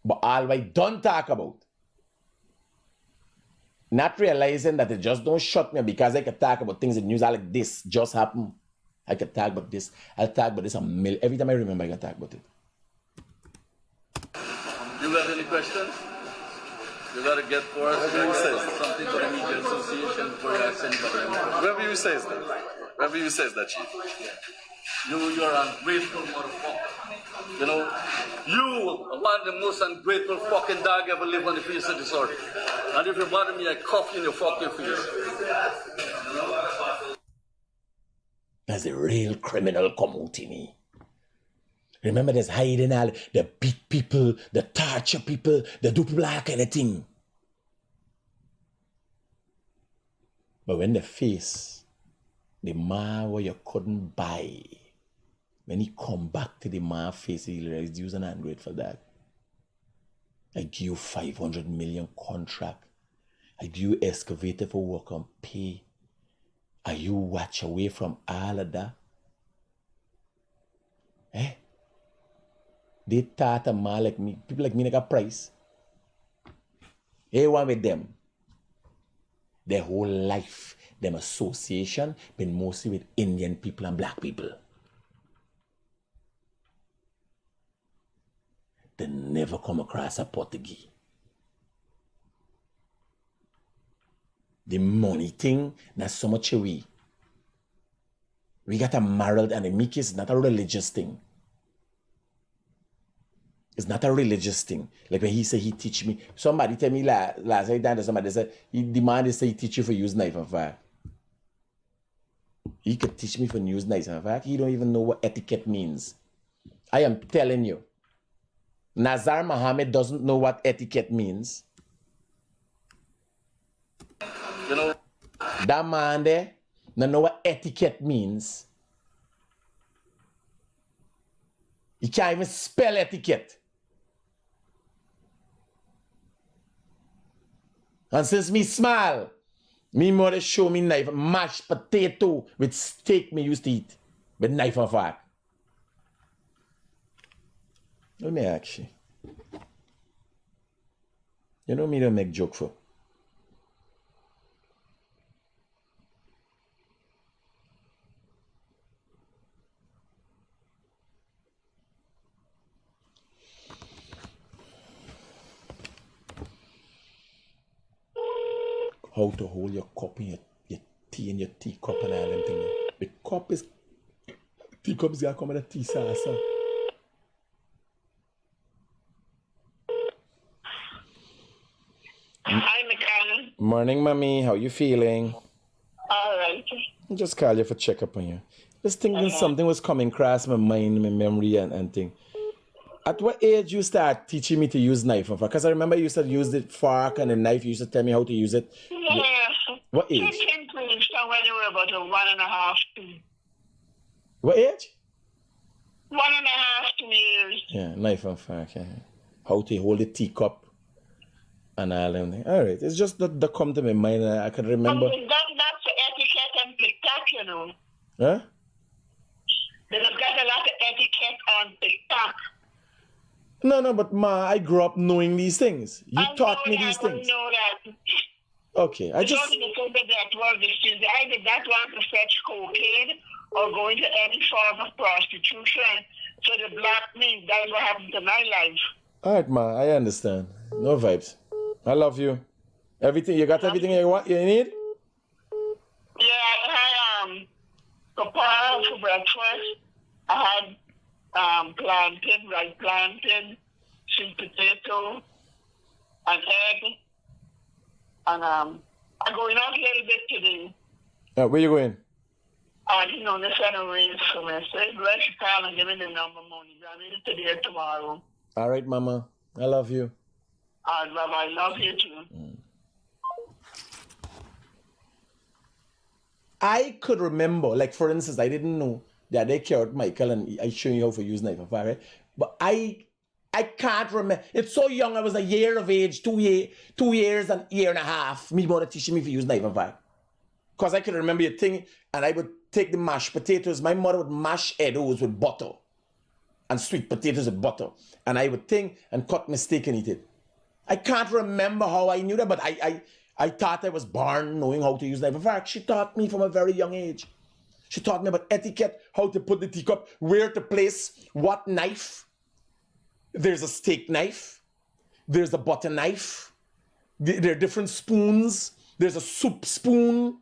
but all I don't talk about. Not realizing that they just don't shut me because I can talk about things in news like this just happened. I can talk about this. I'll talk about this a million. Every time I remember, I can talk about it. You got any questions? You gotta get for us. Something for the media association for us. Whatever you says that. Whatever you says that, Chief. You're ungrateful motherfucker. You know, you are one of the most ungrateful fucking dog ever live on the face of this earth. And if you bother me, I cuff you in your fucking face. There's a real criminal come out in me. Remember, there's hiding all, they beat people, they torture people, they do people like anything. But when they face the man where you couldn't buy, when he come back to the man face, he realized he was an ungrateful dog. I give you 500 million contract. I give you excavator for work and pay. Are you watch away from all of that? Eh? They thought a man like me, people like me like a price. Hey, one with them. Their whole life, them association been mostly with Indian people and black people. They never come across a Portuguese. The money thing, not so much we. We got a moral, and in my case, it's not a religious thing. It's not a religious thing. Like when he said he teach me. Somebody tell me last night, somebody said, he demanded say he teach you for use knife and fork. He could teach me for use knife and fork. He don't even know what etiquette means. I am telling you. Nazar Mohamed doesn't know what etiquette means. You know, that man there don't know what etiquette means. He can't even spell etiquette. And since me small, me mother show me knife, mashed potato with steak me used to eat with knife and fork. Let me ask you. You know me don't make joke for. How to hold your cup in your tea and your teacup and all them things. The cup is teacup's gonna come with a tea sauce. Hi, McCann. Morning, mommy. How you feeling? All right. I just call you for check up on you. Just thinking something was coming across my mind, my memory and thing. At what age you start teaching me to use knife and fork? Because I remember you used to use the fork and the knife. You used to tell me how to use it. Yeah. What age? I think we started when you were about 1.5, 2. What age? 1.5, 2 years. Yeah, knife and fork. Yeah. How to hold the teacup and all them things. All right. It's just that come to my mind. I can remember. That's the etiquette and TikTok, you know. Huh? They've got a lot of etiquette on TikTok. No, but ma, I grew up knowing these things. You taught me these things. I know that. Okay, I just... I did not want to fetch cocaine or go into any form of prostitution. So the black means that's what happened to my life. All right, ma, I understand. No vibes. I love you. Everything, you got everything you want, you need? Yeah, I had papaya for breakfast. I had plantain, rice plantain, sweet potato, and egg. And I'm going out a little bit today. Where you going? I didn't know this anyways, so I said, let's call and give me the number money. I need it today or tomorrow. All right, mama. I love you. All right, Baba, I love you too. I could remember, like for instance, I didn't know that they cured Michael and I showed you how to use knife and fork, right? But I can't remember. It's so young. I was a year of age, 2 years and year and a half. Me mother teaching me to use knife and fork. Because I could remember a thing, and I would take the mashed potatoes. My mother would mash Eddos with butter and sweet potatoes with butter. And I would think and cut my steak and eat it. I can't remember how I knew that, but I thought I was born knowing how to use knife and fork. She taught me from a very young age. She taught me about etiquette, how to put the teacup, where to place what knife. There's a steak knife. There's a butter knife. There are different spoons. There's a soup spoon.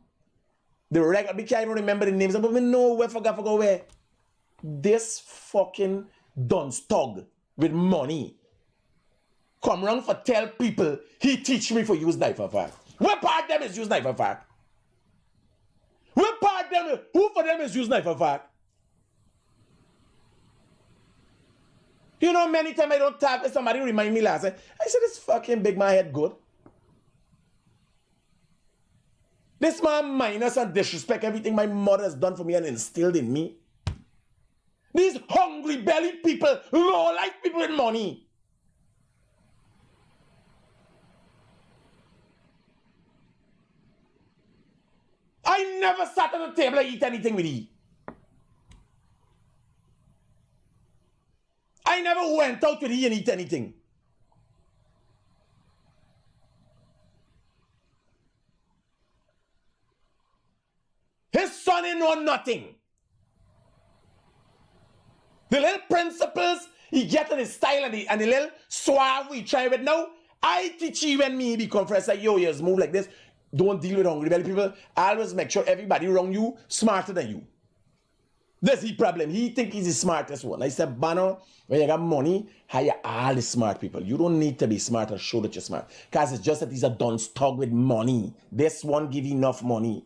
The regular, I can't even remember the names, but we know where forgot where. This fucking dunce thug with money come round for tell people he teach me for use knife and fork. What part them is use knife and fork? What part them, who for them is use knife and fork? You know, many times I don't talk, somebody remind me last night. I said, this fucking big man head good. This man minus and disrespect everything my mother has done for me and instilled in me. These hungry belly people, low life people with money. I never sat at the table and eat anything with he. I never went out with he and eat anything. His son ain't know nothing. The little principles he get in his style and the little suave we try with now, I teach you when me become friends like, yo, yes, move like this. Don't deal with hungry belly people. Always make sure everybody around you smarter than you. That's the problem. He think he's the smartest one. I said, Bano, when you got money, hire all the smart people. You don't need to be smart or show that you're smart. Because it's just that he's a dunce talk with money. This one give enough money.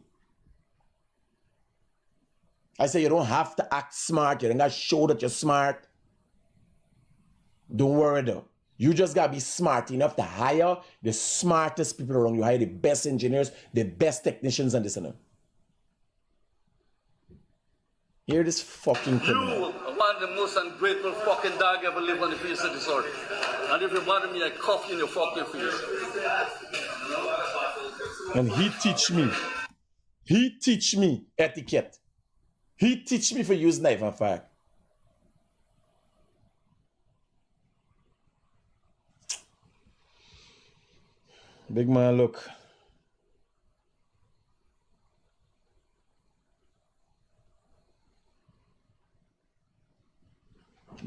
I say you don't have to act smart. You don't got to show that you're smart. Don't worry though. You just got to be smart enough to hire the smartest people around you. Hire the best engineers, the best technicians and this and that. Hear this fucking criminal. You are one of the most ungrateful fucking dog ever lived on the face of this earth. And if you bother me, I cuff you in your fucking face. And he teach me etiquette. He teach me for use knife and fork. Big man, look.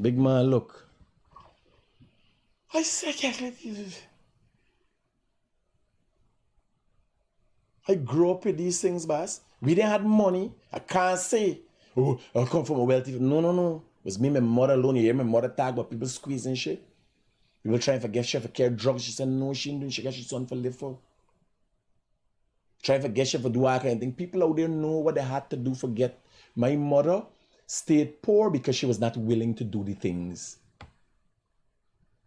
Big man, look. I say, I grew up with these things, boss. We didn't have money. I can't say, oh, I come from a wealthy. No. It was me, my mother alone. You hear my mother talk about people squeezing shit. People trying to get she for care drugs. She said, no, she didn't. She got her son for live for. Trying to get she for do all kind of thing. People out there know what they had to do for get. My mother stayed poor because she was not willing to do the things.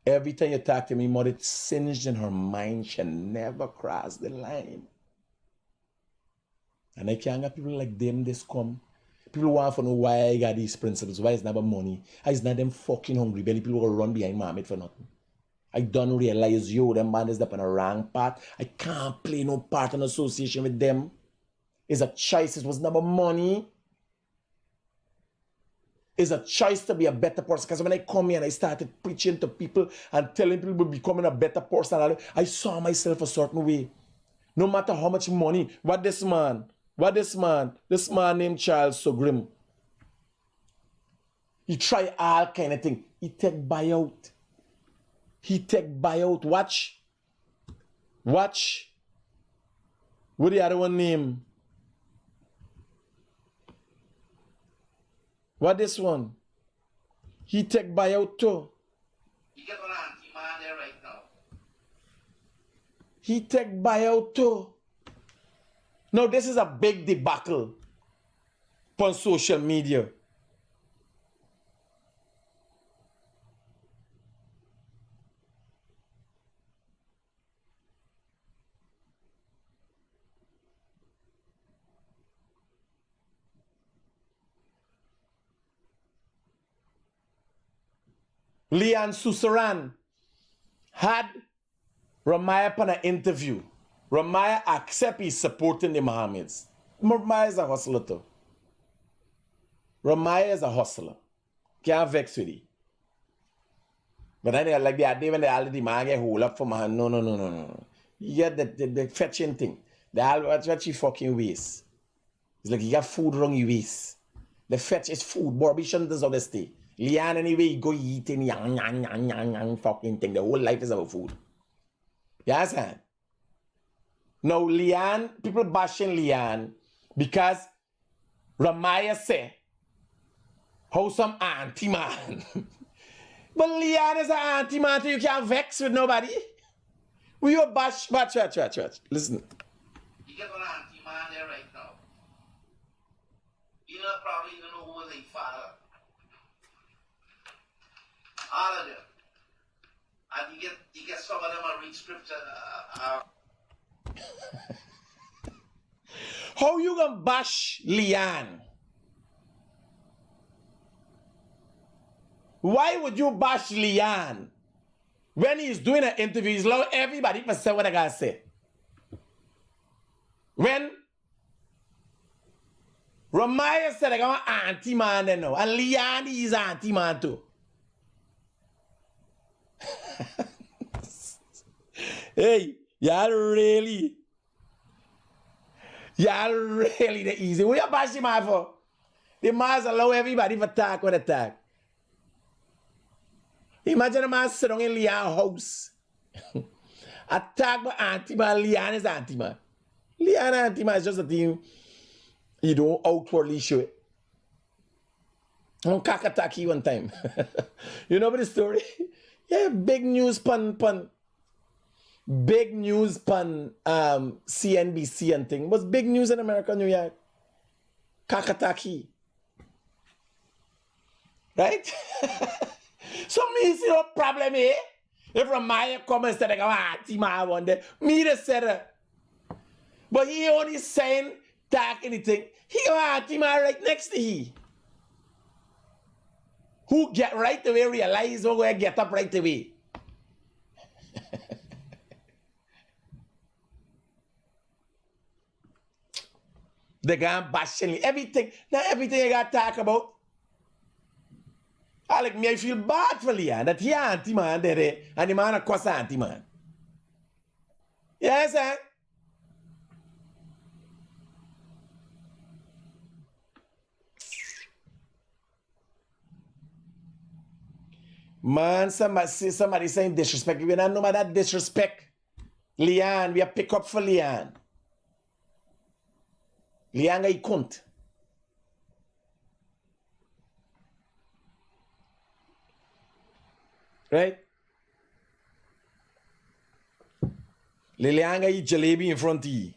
Every time you talk to me, mother, it's singed in her mind. She never crossed the line. And I can't get people like them this come. People want to know why I got these principles. Why it's not about money. It's not them fucking hungry belly. People will run behind Mohamed for nothing. I don't realize, yo, them man is up on a wrong path. I can't play no part in association with them. It's a choice. It was not about money. It's a choice to be a better person. Because when I come here and I started preaching to people and telling people becoming a better person, I saw myself a certain way. No matter how much money. This man named Charles Sogrim. He try all kind of thing. He take buyout. Watch. What the other one name? What this one? He take buyout too. You get an antyman there right now. He take buyout too. Now this is a big debacle on social media. Leon Susaran had Ramayya on an interview. Ramayya accept he's supporting the Mohammeds. Ramayya is a hustler too. Ramayya is a hustler. Can't vex with it. But then like the idea when they already man get hold up for man. No. You get the fetching thing. What you fucking waste. It's like you got food wrong, you waste. The fetch is food. Barbie shouldn't deserve to stay. Leon anyway, you go eating yang fucking thing. The whole life is about food. You understand? Now Leon, people bashing Leon because Ramayya say how some antyman. But Leon is an antyman, so you can't vex with nobody. We you bash. Listen. You get an antyman there right now. You probably don't know who was a father. All of them. And you get some of them a read scripture. How you gonna bash Leon? Why would you bash Leon? When he's doing an interview, he's allowing everybody to say what I gotta say. When Ramayya said I got an anti-man then now. And Liane is an anti-man too. Hey, y'all really the easy. What you bash the man for? The man allow everybody to attack with attack. Imagine a man sitting in Liane's house. Attack by anti-man, Liane is anti-man. Liane anti-man is just a thing you don't outwardly show it. I'm kakataki one time. You know about the story? Yeah, big news pun. Big news pun CNBC and thing. It was big news in America, New York. Kakataki. Right? So me see no problem here. If Ramayya come and say, anti-man one day, me the said but he only saying talk anything. He got anti-man right next to he. Who get right away realize who going to get up right away. They got bashing everything. Now everything you got to talk about. I like me, I feel bad for Liane that he anti-man there and the man of course anti-man. Yes, sir. Man, somebody saying disrespect. We don't know about that disrespect. Liane, we are pick up for Liane. Liane is cunt. Right? Liane is jalebi in front of you.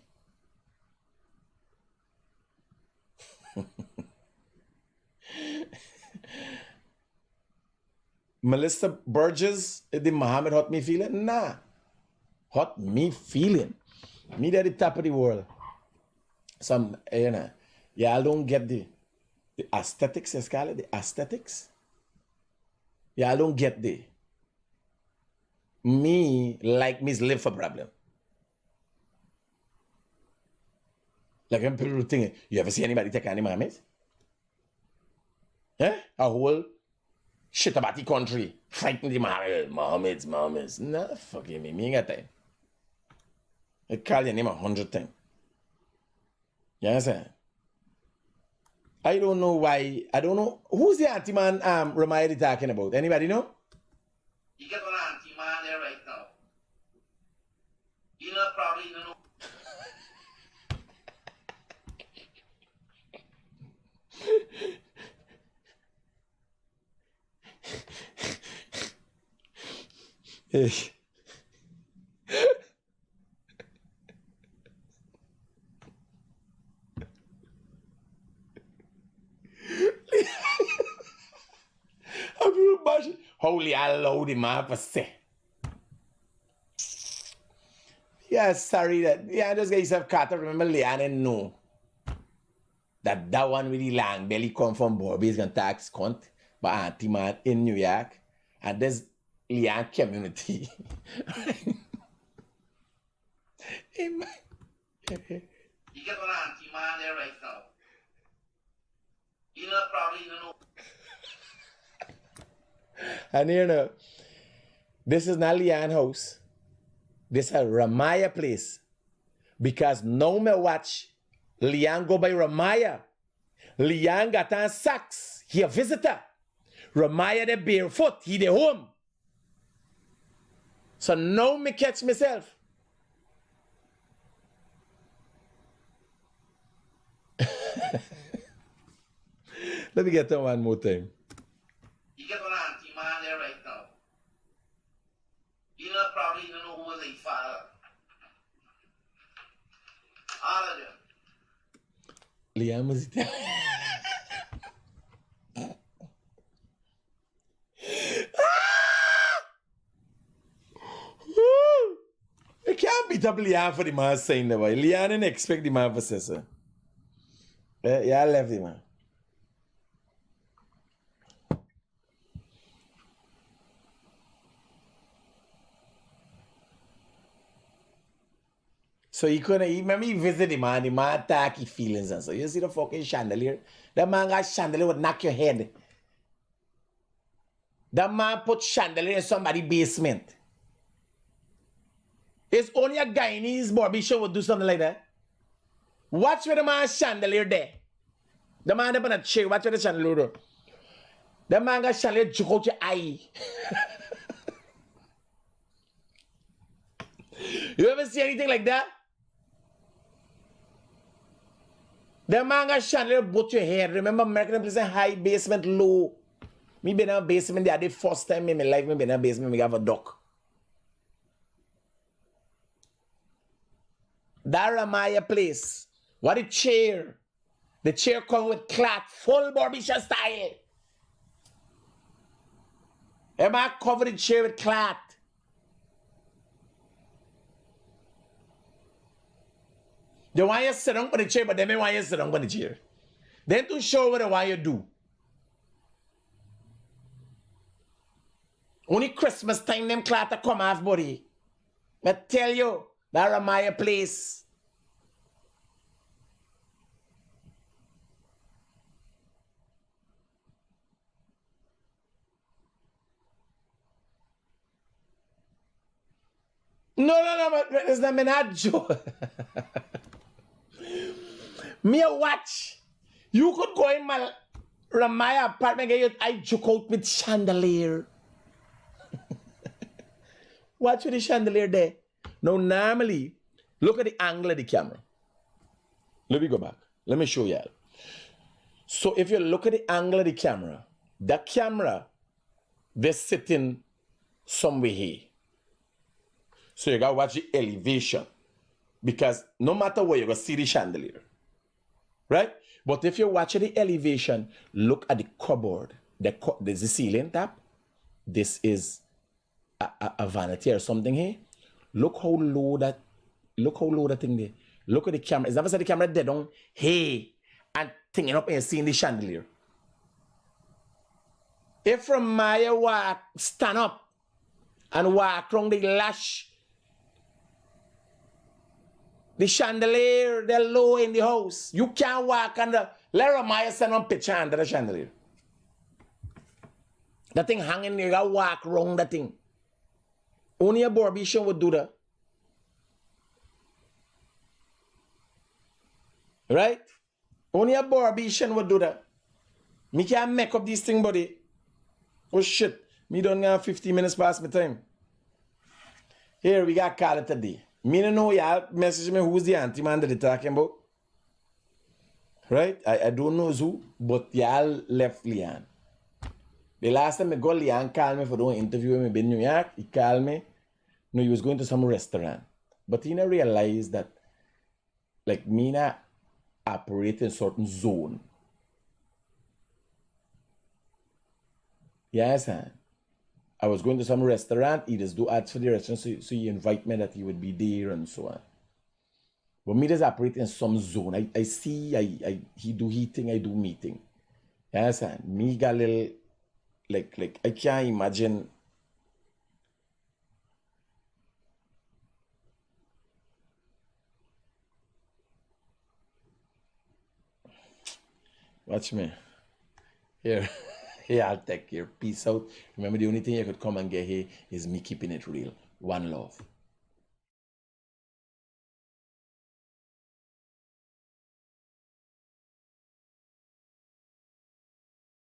Melissa Burgess, did Mohamed hurt me feeling? Nah. Hurt me feeling. Me at the top of the world. Some, y'all don't get the aesthetics, let's call it, the aesthetics. Y'all don't get the. Me live for problem. Like when people think, you ever see anybody take any Mohamed? A whole shit about the country. Fighting the Mohammeds. Nah, fucking me. Me ain't got time. I call your name 100 times. You understand? I don't know why. I don't know. Who's the anti-man Ramayya talking about? Anybody know? You get an anti-man there right now. You know, probably don't know. Hey. Holy allow the man for say. Yeah, sorry that. Yeah, just get yourself caught up. Remember, Liane and no. That one with the long belly come from Bobby is gonna tax cunt. But anti-man in New York. And there's Liane community. You get an anti-man there right now. You know, probably don't know. And you know, this is not Liane house. This is a Ramayya place. Because now me watch Liane go by Ramayya. Liane got on socks. He a visitor. Ramayya the barefoot. He the home. So now me catch myself. Let me get that one more time. You get an anti-man there right now. You know, probably don't know who was a father. All of them. Liane was it? I can't beat up Liane for the man saying that. Liane didn't expect the man to say so. Yeah, I left the man. So he couldn't, remember he visited the man attack his feelings and so. You see the fucking chandelier? That man got chandelier would knock your head. That man put chandelier in somebody's basement. It's only a Guyanese barbershop would do something like that. Watch where the man's chandelier there. The man up on a chair, watch where the chandelier do. The man got chandelier juke out your eye. You ever see anything like that? The man got chandelier both your hair. Remember American place high, basement low. Me been in a basement the first time in my life, me been in a basement, me have a duck. That Ramayya place. What a chair. The chair come with cloth, full barbershop style. Am I covered the chair with cloth? They want you to sit down on the chair, but they don't want you to sit down on the chair. Then to show what they want you to do. Only Christmas time them cloth come off, buddy. I tell you, that Ramayya place. No, but it's not me not joke. Me a watch. You could go in my Ramayya apartment and get I joke out with chandelier. Watch with the chandelier there. Now, normally, look at the angle of the camera. Let me go back. Let me show you. So, if you look at the angle of the camera, they're sitting somewhere here. So, you gotta watch the elevation. Because no matter where, you're gonna see the chandelier. Right? But if you watch the elevation, look at the cupboard. There's the ceiling tap. This is a vanity or something here. Look how low that thing there. Look at the camera. It's never said the camera dead on. Hey, and thinking up and seeing the chandelier. If Ramayya stand up and walk around the lash, the chandelier, they're low in the house. You can't walk under. Let Ramayya stand on picture under the chandelier. That thing hanging, you gotta walk around that thing. Only a barbershop would do that. Right? Only a barbershop would do that. Me can't make up this thing, buddy. Oh shit. Me don't have 15 minutes past my time. Here, we got call it today. Me don't know y'all message me who's the antyman that they're talking about. Right? I don't know who, but y'all left Leanne. The last time I got Leanne called me for doing an interview with me in New York. He called me. No, he was going to some restaurant. But he didn't realize that, like, me not operate in a certain zone. You understand? I was going to some restaurant. He just do ads for the restaurant. So he invite me that he would be there and so on. But me just operate in some zone. I see, he do he thing, I do me thing. You understand? Me got a little, like, I can't imagine. Watch me. Here. Here, I'll take care. Peace out. Remember, the only thing you could come and get here is me keeping it real. One love.